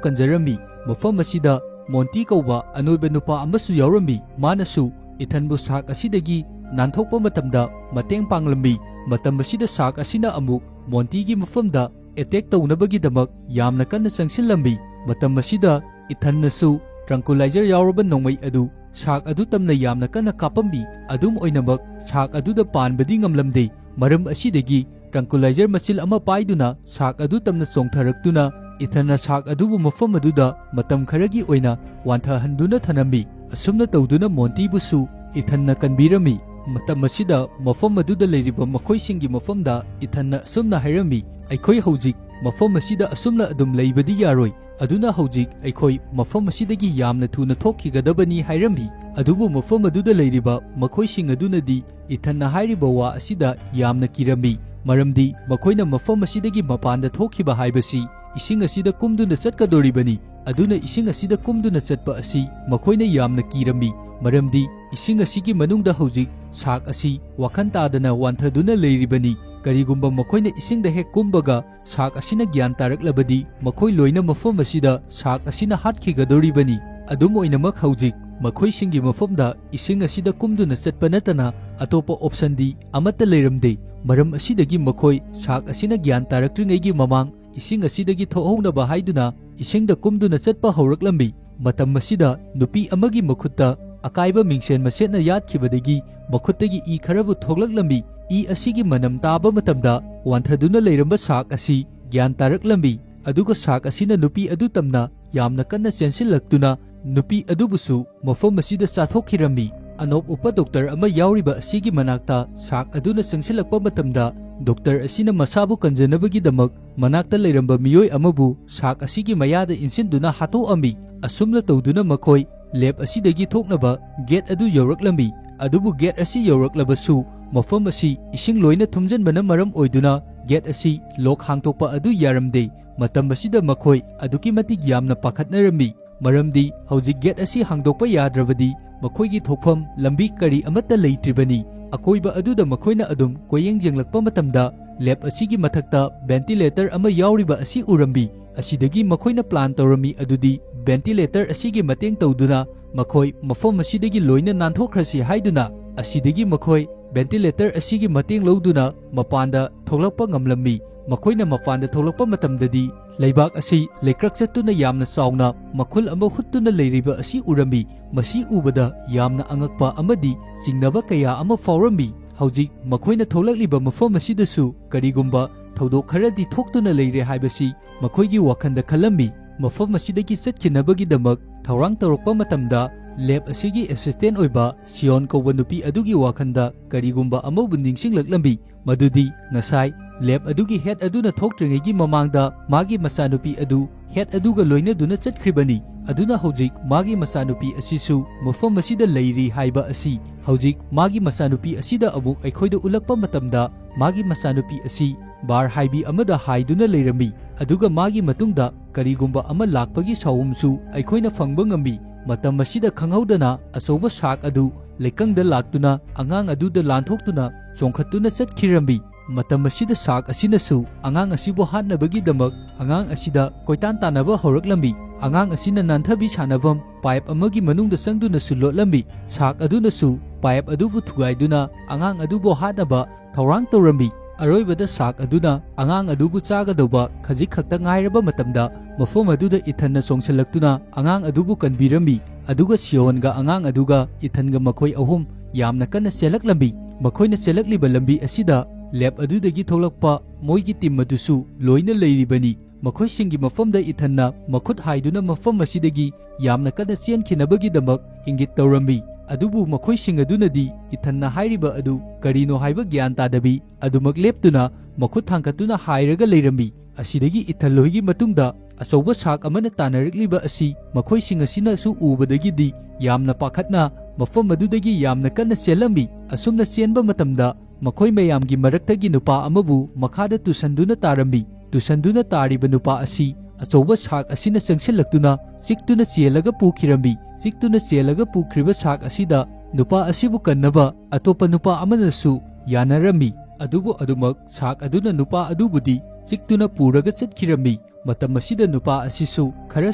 ꯀꯟꯖꯔꯝꯃꯤ꯫ ꯃꯐꯝ ꯑꯁꯤꯗ ꯃꯣꯟꯇꯤ ꯀꯧꯕ ꯑꯅꯣꯏꯕ ꯅꯨꯄꯥ ꯑꯃꯁꯨ ꯌꯥꯎꯔꯝꯃꯤ꯫ ꯃꯥꯅꯁꯨ ꯏꯊꯟꯕꯨ ꯁꯥꯔꯛ ꯑꯁꯤꯗꯒꯤ ꯅꯥꯟꯊꯣꯛꯄ ꯃꯇꯝꯗ ꯃꯇꯦꯡ ꯄꯥꯡꯂꯝꯃꯤ꯫ ꯃꯇꯝ ꯑꯁꯤꯗ ꯁꯥꯔꯛ ꯑꯁꯤꯅ ꯑꯃꯨꯛ ꯃꯣꯟꯇꯤꯒꯤ ꯃꯐꯝꯗ ꯑꯦꯇꯦꯛ ꯇꯧꯅꯕꯒꯤꯗꯃꯛ ꯌꯥꯝꯅ ꯀꯟꯅ ꯆꯪꯁꯤꯜꯂꯝꯃꯤ꯫ ꯃꯇꯝ ꯑꯁꯤꯗ ꯏꯊꯟꯅꯁꯨ ꯇ꯭ꯔꯪꯀꯨꯂꯥꯏꯖꯔ ꯌꯥꯎꯔꯕ ꯅꯣꯡꯃꯩ ꯑꯗꯨ ꯁꯥꯔꯛ ꯑꯗꯨ ꯇꯝꯅ ꯌꯥꯝꯅ ꯀꯟꯅ ꯀꯥꯞꯄꯝꯃꯤ꯫ ꯑꯗꯨꯝ ꯑꯣꯏꯅꯃꯛ ꯁꯥꯔꯛ ꯑꯗꯨꯗ ꯄꯥꯟꯕꯗꯤ ꯉꯝꯂꯝꯗꯦ꯫ ꯃꯔꯝ ꯑꯁꯤꯗꯒꯤ ꯇ꯭ꯔꯪꯀꯨꯂꯥꯏꯖꯔ ꯃꯆꯤꯜ ꯑꯃ ꯄꯥꯏꯗꯨꯅ ꯁꯥꯔꯛ ꯑꯗꯨ ꯇꯝꯅ ꯆꯣꯡꯊꯔꯛꯇꯨꯅ ꯏꯊꯟꯅ ꯁꯥꯔꯛ ꯑꯗꯨꯕꯨ ꯃꯐꯝ ꯑꯗꯨꯗ ꯃꯇꯝ ꯈꯔꯒꯤ ꯑꯣꯏꯅ ꯋꯥꯟꯊꯍꯟꯗꯨꯅ ꯊꯅꯝꯃꯤ꯫ ꯑꯁꯨꯝꯅ ꯇꯧꯗꯨꯅ ꯃꯣꯟꯇꯤꯕꯨꯁꯨ ꯏꯊꯟꯅ ꯀꯟꯕꯤꯔꯝꯃꯤ꯫ ꯃꯇꯝ ꯑꯁꯤꯗ ꯃꯐꯝ ꯑꯗꯨꯗ ꯂꯩꯔꯤꯕ ꯃꯈꯣꯏꯁꯤꯡꯒꯤ ꯃꯐꯝꯗ ꯏꯊꯟꯅ ꯑꯁꯨꯝꯅ ꯍꯥꯏꯔꯝꯃꯤ, "ꯑꯩꯈꯣꯏ ꯍꯧꯖꯤꯛ ꯃꯐꯝ ꯑꯁꯤꯗ ꯑꯁꯨꯝꯅ ꯑꯗꯨꯝ ꯂꯩꯕꯗꯤ ꯌꯥꯔꯣꯏ꯫ ꯑꯗꯨꯅ ꯍꯧꯖꯤꯛ ꯑꯩꯈꯣꯏ ꯃꯐꯝ ꯑꯁꯤꯗꯒꯤ ꯌꯥꯝꯅ ꯊꯨꯅ ꯊꯣꯛꯈꯤꯒꯗꯕꯅꯤ" ꯍꯥꯏꯔꯝꯃꯤ꯫ ꯑꯗꯨꯕꯨ ꯃꯐꯝ ꯑꯗꯨꯗ ꯂꯩꯔꯤꯕ ꯃꯈꯣꯏꯁꯤꯡ ꯑꯗꯨꯅꯗꯤ ꯏꯊꯟꯅ ꯍꯥꯏꯔꯤꯕ ꯋꯥ ꯑꯁꯤꯗ ꯌꯥꯝꯅ ꯀꯤꯔꯝꯃꯤ, ꯃꯔꯝꯗꯤ ꯃꯈꯣꯏꯅ ꯃꯐꯝ ꯑꯁꯤꯗꯒꯤ ꯃꯄꯥꯟꯗ ꯊꯣꯛꯈꯤꯕ ꯍꯥꯏꯕꯁꯤ ꯏꯁꯤꯡ ꯑꯁꯤꯗ ꯀꯨꯝꯗꯨꯅ ꯆꯠꯀꯗꯣꯔꯤꯕꯅꯤ꯫ ꯑꯗꯨꯅ ꯏꯁꯤꯡ ꯑꯁꯤꯗ ꯀꯨꯝꯗꯨꯅ ꯆꯠꯄ ꯑꯁꯤ ꯃꯈꯣꯏꯅ ꯌꯥꯝꯅ ꯀꯤꯔꯝꯃꯤ, ꯃꯔꯝꯗꯤ ꯏꯁꯤꯡ ꯑꯁꯤꯒꯤ ꯃꯅꯨꯡꯗ ꯍꯧꯖꯤꯛ ꯁꯥꯔꯛ ꯑꯁꯤ ꯋꯥꯈꯟ ꯇꯥꯗꯅ ꯋꯥꯟꯊꯗꯨꯅ ꯂꯩꯔꯤꯕꯅꯤ꯫ ꯀꯔꯤꯒꯨꯝꯕ ꯃꯈꯣꯏꯅ ꯏꯁꯤꯡꯗ ꯍꯦꯛ ꯀꯨꯝꯕꯒ ꯁꯥꯔꯛ ꯑꯁꯤꯅ ꯒ꯭ꯌꯥꯟ ꯇꯥꯔꯛꯂꯕꯗꯤ ꯃꯈꯣꯏ ꯂꯣꯏꯅ ꯃꯐꯝ ꯑꯁꯤꯗ ꯁꯥꯔꯛ ꯑꯁꯤꯅ ꯍꯥꯠꯈꯤꯒꯗꯣꯔꯤꯕꯅꯤ꯫ ꯑꯗꯨꯝ ꯑꯣꯏꯅꯃꯛ ꯍꯧꯖꯤꯛ ꯃꯈꯣꯏꯁꯤꯡꯒꯤ ꯃꯐꯝꯗ ꯏꯁꯤꯡ ꯑꯁꯤꯗ ꯀꯨꯝꯗꯨꯅ ꯆꯠꯄ ꯅꯠꯇꯅ ꯑꯇꯣꯞꯄ ꯑꯣꯞꯁꯟꯗꯤ ꯑꯃꯠꯇ ꯂꯩꯔꯝꯗꯦ꯫ ꯃꯔꯝ ꯑꯁꯤꯗꯒꯤ ꯃꯈꯣꯏ ꯁꯥꯔꯛ ꯑꯁꯤꯅ ꯒ꯭ꯌꯥꯟ ꯇꯥꯔꯛꯇ꯭ꯔꯤꯉꯩꯒꯤ ꯃꯃꯥꯡ ꯏꯁꯤꯡ ꯑꯁꯤꯗꯒꯤ ꯊꯣꯛꯍꯧꯅꯕ ꯍꯥꯏꯗꯨꯅ ꯏꯁꯤꯡꯗ ꯀꯨꯝꯗꯨꯅ ꯆꯠꯄ ꯍꯧꯔꯛꯂꯝꯃꯤ꯫ ꯃꯇꯝ ꯑꯁꯤꯗ ꯅꯨꯄꯤ ꯑꯃꯒꯤ ꯃꯈꯨꯠꯇ ꯑꯀꯥꯏꯕ ꯃꯤꯡꯁꯦꯟ ꯃꯁꯦꯠꯅ ꯌꯥꯠꯈꯤꯕꯗꯒꯤ ꯃꯈꯨꯠꯇꯒꯤ ꯏ ꯈꯔꯕꯨ ꯊꯣꯛꯂꯛꯂꯝꯃꯤ꯫ ꯏ ꯑꯁꯤꯒꯤ ꯃꯅꯝ ꯇꯥꯕ ꯃꯇꯝꯗ ꯋꯥꯟꯊꯗꯨꯅ ꯂꯩꯔꯝꯕ ꯁꯥꯔꯛ ꯑꯁꯤ ꯒ꯭ꯌꯥꯟ ꯇꯥꯔꯛꯂꯝꯃꯤ꯫ ꯑꯗꯨꯒ ꯁꯥꯔꯛ ꯑꯁꯤꯅ ꯅꯨꯄꯤ ꯑꯗꯨ ꯇꯝꯅ ꯌꯥꯝꯅ ꯀꯟꯅ ꯆꯦꯟꯁꯤꯜꯂꯛꯇꯨꯅ ꯅꯨꯄꯤ ꯑꯗꯨꯕꯨꯁꯨ ꯃꯐꯝ ꯑꯁꯤꯗ ꯆꯥꯊꯣꯛꯈꯤꯔꯝꯃꯤ꯫ ꯑꯅꯣꯞ ꯎꯞꯄ ꯗꯣꯛꯇꯔ ꯑꯃ ꯌꯥꯎꯔꯤꯕ ꯑꯁꯤꯒꯤ ꯃꯅꯥꯛꯇ ꯁꯥꯔꯛ ꯑꯗꯨꯅ ꯆꯪꯁꯤꯜꯂꯛꯄ ꯃꯇꯝꯗ ꯗꯣꯛꯇꯔ ꯑꯁꯤꯅ ꯃꯁꯥꯕꯨ ꯀꯟꯖꯅꯕꯒꯤꯗꯃꯛ ꯃꯅꯥꯛꯇ ꯂꯩꯔꯝꯕ ꯃꯤꯑꯣꯏ ꯑꯃꯕꯨ ꯁꯥꯔꯛ ꯑꯁꯤꯒꯤ ꯃꯌꯥꯗ ꯏꯟꯁꯤꯟꯗꯨꯅ ꯍꯥꯠꯇꯣꯛꯑꯝꯃꯤ꯫ ꯑꯁꯨꯝꯅ ꯇꯧꯗꯨꯅ ꯃꯈꯣꯏ ꯂꯦꯕ ꯑꯁꯤꯗꯒꯤ ꯊꯣꯛꯅꯕ ꯒꯦꯠ ꯑꯗꯨ ꯌꯧꯔꯛꯂꯝꯃꯤ꯫ ꯑꯗꯨꯕꯨ ꯒꯦꯠ ꯑꯁꯤ ꯌꯧꯔꯛꯂꯕꯁꯨ ꯃꯐꯝ ꯑꯁꯤ ꯏꯁꯤꯡ ꯂꯣꯏꯅ ꯊꯨꯝꯖꯤꯟꯕꯅ ꯃꯔꯝ ꯑꯣꯏꯗꯨꯅ ꯒꯦꯠ ꯑꯁꯤ ꯂꯣꯛ ꯍꯥꯡꯇꯣꯛꯄ ꯑꯗꯨ ꯌꯥꯔꯝꯗꯦ꯫ ꯃꯇꯝ ꯑꯁꯤꯗ ꯃꯈꯣꯏ ꯑꯗꯨꯛꯀꯤ ꯃꯇꯤꯛ ꯌꯥꯝꯅ ꯄꯥꯈꯠꯅꯔꯝꯃꯤ, ꯃꯔꯝꯗꯤ ꯍꯧꯖꯤꯛ ꯒꯦꯠ ꯑꯁꯤ ꯍꯥꯡꯗꯣꯛꯄ ꯌꯥꯗ꯭ꯔꯕꯗꯤ ꯃꯈꯣꯏꯒꯤ ꯊꯣꯛꯐꯝ ꯂꯝꯕꯤ ꯀꯔꯤ ꯑꯃꯠꯇ ꯂꯩꯇ꯭ꯔꯤꯕꯅꯤ꯫ ꯑꯀꯣꯏꯕ ꯑꯗꯨꯗ ꯃꯈꯣꯏꯅ ꯑꯗꯨꯝ ꯀꯣꯏꯌꯦꯡ ꯌꯦꯡꯂꯛꯄ ꯃꯇꯝꯗ ꯂꯦꯕ ꯑꯁꯤꯒꯤ ꯃꯊꯛꯇ ꯚꯦꯟꯇꯤꯂꯦꯇꯔ ꯑꯃ ꯌꯥꯎꯔꯤꯕ ꯑꯁꯤ ꯎꯔꯝꯃꯤ꯫ ꯑꯁꯤꯗꯒꯤ ꯃꯈꯣꯏꯅ ꯄ꯭ꯂꯥꯟ ꯇꯧꯔꯝꯃꯤ ꯑꯗꯨꯗꯤ ꯚꯦꯟꯇꯤꯂꯦꯇꯔ ꯑꯁꯤꯒꯤ ꯃꯇꯦꯡ ꯇꯧꯗꯨꯅ ꯃꯈꯣꯏ ꯃꯐꯝ ꯑꯁꯤꯗꯒꯤ ꯂꯣꯏꯅ ꯅꯥꯟꯊꯣꯛꯈ꯭ꯔꯁꯤ ꯍꯥꯏꯗꯨꯅ ꯑꯁꯤꯗꯒꯤ ꯃꯈꯣꯏ ꯚꯦꯟꯇꯤꯂꯦꯇꯔ ꯑꯁꯤꯒꯤ ꯃꯇꯦꯡ ꯂꯧꯗꯨꯅ ꯃꯄꯥꯟꯗ ꯊꯣꯛꯂꯛꯄ ꯉꯝꯂꯝꯃꯤ꯫ ꯃꯈꯣꯏꯅ ꯃꯄꯥꯟꯗ ꯊꯣꯛꯂꯛꯄ ꯃꯇꯝꯗꯗꯤ ꯂꯩꯕꯥꯛ ꯑꯁꯤ ꯂꯩꯀ꯭ꯔꯛ ꯆꯠꯇꯨꯅ ꯌꯥꯝꯅ ꯆꯥꯎꯅ ꯃꯈꯨꯜ ꯑꯃ ꯍꯨꯠꯇꯨꯅ ꯂꯩꯔꯤꯕ ꯑꯁꯤ ꯎꯔꯝꯃꯤ꯫ ꯃꯁꯤ ꯎꯕꯗ ꯌꯥꯝꯅ ꯑꯉꯛꯄ ꯑꯃꯗꯤ ꯆꯤꯡꯅꯕ ꯀꯌꯥ ꯑꯃ ꯐꯥꯎꯔꯝꯃꯤ꯫ ꯍꯧꯖꯤꯛ ꯃꯈꯣꯏꯅ ꯊꯣꯛꯂꯛꯂꯤꯕ ꯃꯐꯝ ꯑꯁꯤꯗꯁꯨ ꯀꯔꯤꯒꯨꯝꯕ ꯊꯧꯗꯣꯛ ꯈꯔꯗꯤ ꯊꯣꯛꯇꯨꯅ ꯂꯩꯔꯦ ꯍꯥꯏꯕꯁꯤ ꯃꯈꯣꯏꯒꯤ ꯋꯥꯈꯜꯗ ꯈꯜꯂꯝꯃꯤ꯫ ꯃꯐꯝ ꯑꯁꯤꯗꯒꯤ ꯆꯠꯈꯤꯅꯕꯒꯤꯗꯃꯛ ꯊꯧꯔꯥꯡ ꯇꯧꯔꯛꯄ ꯃꯇꯝꯗ ꯂꯦꯕ ꯑꯁꯤꯒꯤ ꯑꯦꯁꯤꯁꯇꯦꯟꯠ ꯑꯣꯏꯕ ꯁꯤꯌꯣꯟ ꯀꯧꯕ ꯅꯨꯄꯤ ꯑꯗꯨꯒꯤ ꯋꯥꯈꯜꯗ ꯀꯔꯤꯒꯨꯝꯕ ꯑꯃꯕꯨ ꯅꯤꯡꯁꯤꯡꯂꯛꯂꯝꯃꯤ, ꯃꯗꯨꯗꯤ ꯉꯁꯥꯏ ꯂꯦꯕ ꯑꯗꯨꯒꯤ ꯍꯦꯗ ꯑꯗꯨꯅ ꯊꯣꯛꯇ꯭ꯔꯤꯉꯩꯒꯤ ꯃꯃꯥꯡꯗ ꯃꯥꯒꯤ ꯃꯆꯥꯅꯨꯄꯤ ꯑꯗꯨ ꯍꯦꯗ ꯑꯗꯨꯒ ꯂꯣꯏꯅꯗꯨꯅ ꯆꯠꯈ꯭ꯔꯤꯕꯅꯤ꯫ ꯑꯗꯨꯅ ꯍꯧꯖꯤꯛ ꯃꯥꯒꯤ ꯃꯆꯥꯅꯨꯄꯤ ꯑꯁꯤꯁꯨ ꯃꯐꯝ ꯑꯁꯤꯗ ꯂꯩꯔꯤ ꯍꯥꯏꯕ ꯑꯁꯤ ꯍꯧꯖꯤꯛ ꯃꯥꯒꯤ ꯃꯆꯥꯅꯨꯄꯤ ꯑꯁꯤꯗ ꯑꯃꯨꯛ ꯑꯩꯈꯣꯏꯗ ꯎꯠꯂꯛꯄ ꯃꯇꯝꯗ ꯃꯥꯒꯤ ꯃꯆꯥꯅꯨꯄꯤ ꯑꯁꯤ ꯕꯥꯔ ꯍꯥꯏꯕꯤ ꯑꯃꯗ ꯍꯥꯏꯗꯨꯅ ꯂꯩꯔꯝꯃꯤ꯫ ꯑꯗꯨꯒ ꯃꯥꯒꯤ ꯃꯇꯨꯡꯗ ꯀꯔꯤꯒꯨꯝꯕ ꯑꯃ ꯂꯥꯛꯄꯒꯤ ꯁꯥꯎꯝꯁꯨ ꯑꯩꯈꯣꯏꯅ ꯐꯪꯕ ꯉꯝꯃꯤ꯫ ꯃꯇꯝ ꯑꯁꯤꯗ ꯈꯪꯍꯧꯗꯅ ꯑꯆꯧꯕ ꯁꯥꯔꯛ ꯑꯗꯨ ꯂꯩꯀꯪꯗ ꯂꯥꯛꯇꯨꯅ ꯑꯉꯥꯡ ꯑꯗꯨꯗ ꯂꯥꯟꯊꯣꯛꯇꯨꯅ ꯆꯣꯡꯈꯠꯇꯨꯅ ꯆꯠꯈꯤꯔꯝꯃꯤ꯫ ꯃꯇꯝ ꯑꯁꯤꯗ ꯁꯥꯔꯛ ꯑꯁꯤꯅꯁꯨ ꯑꯉꯥꯡ ꯑꯁꯤꯕꯨ ꯍꯥꯠꯅꯕꯒꯤꯗꯃꯛ ꯑꯉꯥꯡ ꯑꯁꯤꯗ ꯀꯣꯏꯇꯥꯟ ꯇꯥꯟꯅꯕ ꯍꯧꯔꯛꯂꯝꯃꯤ꯫ ꯑꯉꯥꯡ ꯑꯁꯤꯅ ꯅꯥꯟꯊꯕꯤ ꯁꯥꯟꯅꯐꯝ ꯄꯥꯏꯞ ꯑꯃꯒꯤ ꯃꯅꯨꯡꯗ ꯆꯪꯗꯨꯅꯁꯨ ꯂꯣꯠꯂꯝꯃꯤ꯫ ꯁꯥꯔꯛ ꯑꯗꯨꯅꯁꯨ ꯄꯥꯏꯞ ꯑꯗꯨꯕꯨ ꯊꯨꯒꯥꯏꯗꯨꯅ ꯑꯉꯥꯡ ꯑꯗꯨꯕꯨ ꯍꯥꯠꯅꯕ ꯊꯧꯔꯥꯡ ꯇꯧꯔꯝꯃꯤ꯫ ꯑꯔꯣꯏꯕꯗ ꯁꯥꯔꯛ ꯑꯗꯨꯅ ꯑꯉꯥꯡ ꯑꯗꯨꯕꯨ ꯆꯥꯒꯗꯧꯕ ꯈꯖꯤꯛ ꯈꯛꯇ ꯉꯥꯏꯔꯕ ꯃꯇꯝꯗ ꯃꯐꯝ ꯑꯗꯨꯗ ꯏꯊꯟꯅ ꯆꯣꯡꯁꯤꯜꯂꯛꯇꯨꯅ ꯑꯉꯥꯡ ꯑꯗꯨꯕꯨ ꯀꯟꯕꯤꯔꯝꯃꯤ꯫ ꯑꯗꯨꯒ ꯁꯤꯌꯣꯟꯒ ꯑꯉꯥꯡ ꯑꯗꯨꯒ ꯏꯊꯟꯒ ꯃꯈꯣꯏ ꯑꯍꯨꯝ ꯌꯥꯝꯅ ꯀꯟꯅ ꯆꯦꯜꯂꯛꯂꯝꯃꯤ꯫ ꯃꯈꯣꯏꯅ ꯆꯦꯜꯂꯛꯂꯤꯕ ꯂꯝꯕꯤ ꯑꯁꯤꯗ ꯂꯦꯕ ꯑꯗꯨꯗꯒꯤ ꯊꯣꯛꯂꯛꯄ ꯃꯣꯏꯒꯤ ꯇꯤꯝ ꯑꯗꯨꯁꯨ ꯂꯣꯏꯅ ꯂꯩꯔꯤꯕꯅꯤ꯫ ꯃꯈꯣꯏꯁꯤꯡꯒꯤ ꯃꯐꯝꯗ ꯏꯊꯟꯅ ꯃꯈꯨꯠ ꯍꯥꯏꯗꯨꯅ ꯃꯐꯝ ꯑꯁꯤꯗꯒꯤ ꯌꯥꯝꯅ ꯀꯟꯅ ꯆꯦꯟꯈꯤꯅꯕꯒꯤꯗꯃꯛ ꯏꯪꯒꯤꯠ ꯇꯧꯔꯝꯃꯤ꯫ ꯑꯗꯨꯕꯨ ꯃꯈꯣꯏꯁꯤꯡ ꯑꯗꯨꯅꯗꯤ ꯏꯊꯟꯅ ꯍꯥꯏꯔꯤꯕ ꯑꯗꯨ ꯀꯔꯤꯅꯣ ꯍꯥꯏꯕ ꯒ꯭ꯌꯥꯟ ꯇꯥꯗꯕꯤ ꯑꯗꯨꯃꯛ ꯂꯦꯞꯇꯨꯅ ꯃꯈꯨꯠ ꯊꯥꯡꯒꯠꯇꯨꯅ ꯍꯥꯏꯔꯒ ꯂꯩꯔꯝꯃꯤ꯫ ꯑꯁꯤꯗꯒꯤ ꯏꯊꯟꯂꯣꯏꯒꯤ ꯃꯇꯨꯡꯗ ꯑꯆꯧꯕ ꯁꯥꯔꯛ ꯑꯃꯅ ꯇꯥꯟꯅꯔꯛꯂꯤꯕ ꯑꯁꯤ ꯃꯈꯣꯏꯁꯤꯡ ꯑꯁꯤꯅꯁꯨ ꯎꯕꯗꯒꯤꯗꯤ ꯌꯥꯝꯅ ꯄꯥꯈꯠꯅ ꯃꯐꯝ ꯑꯗꯨꯗꯒꯤ ꯌꯥꯝꯅ ꯀꯟꯅ ꯆꯦꯜꯂꯝꯃꯤ꯫ ꯑꯁꯨꯝꯅ ꯆꯦꯟꯕ ꯃꯇꯝꯗ ꯃꯈꯣꯏ ꯃꯌꯥꯝꯒꯤ ꯃꯔꯛꯇꯒꯤ ꯅꯨꯄꯥ ꯑꯃꯕు ꯃꯈꯥꯗ ꯇꯨꯁꯟꯗꯨꯅ ꯇꯥꯔꯝꯃꯤ꯫ ꯇꯨꯁꯟꯗꯨꯅ ꯇꯥꯔꯤꯕ ꯅꯨꯄꯥ ꯑꯁꯤ ꯑꯆꯧꯕ ꯁꯥꯔꯛ ꯑꯁꯤꯅ ꯆꯪꯁꯤꯜꯂꯛꯇꯨꯅ ꯆꯤꯛꯇꯨꯅ ꯆꯦꯜꯂꯒ ꯄꯨꯈꯤꯔꯝꯃꯤ꯫ ꯆꯤꯛꯇꯨꯅ ꯆꯦꯜꯂꯒ ꯄꯨꯈ꯭ꯔꯤꯕ ꯁꯥꯔꯛ ꯑꯁꯤꯗ ꯅꯨꯄꯥ ꯑꯁꯤꯕꯨ ꯀꯟꯅꯕ ꯑꯇꯣꯞꯄ ꯅꯨꯄꯥ ꯑꯃꯅꯁꯨ ꯌꯥꯅꯔꯝꯃꯤ꯫ ꯑꯗꯨꯕꯨ ꯑꯗꯨꯃꯛ ꯁꯥꯔꯛ ꯑꯗꯨꯅ ꯅꯨꯄꯥ ꯑꯗꯨꯕꯨꯗꯤ ꯆꯤꯛꯇꯨꯅ ꯄꯨꯔꯒ ꯆꯠꯈꯤꯔꯝꯃꯤ꯫ ꯃꯇꯝ ꯑꯁꯤꯗ ꯅꯨꯄꯥ ꯑꯁꯤꯁꯨ ꯈꯔ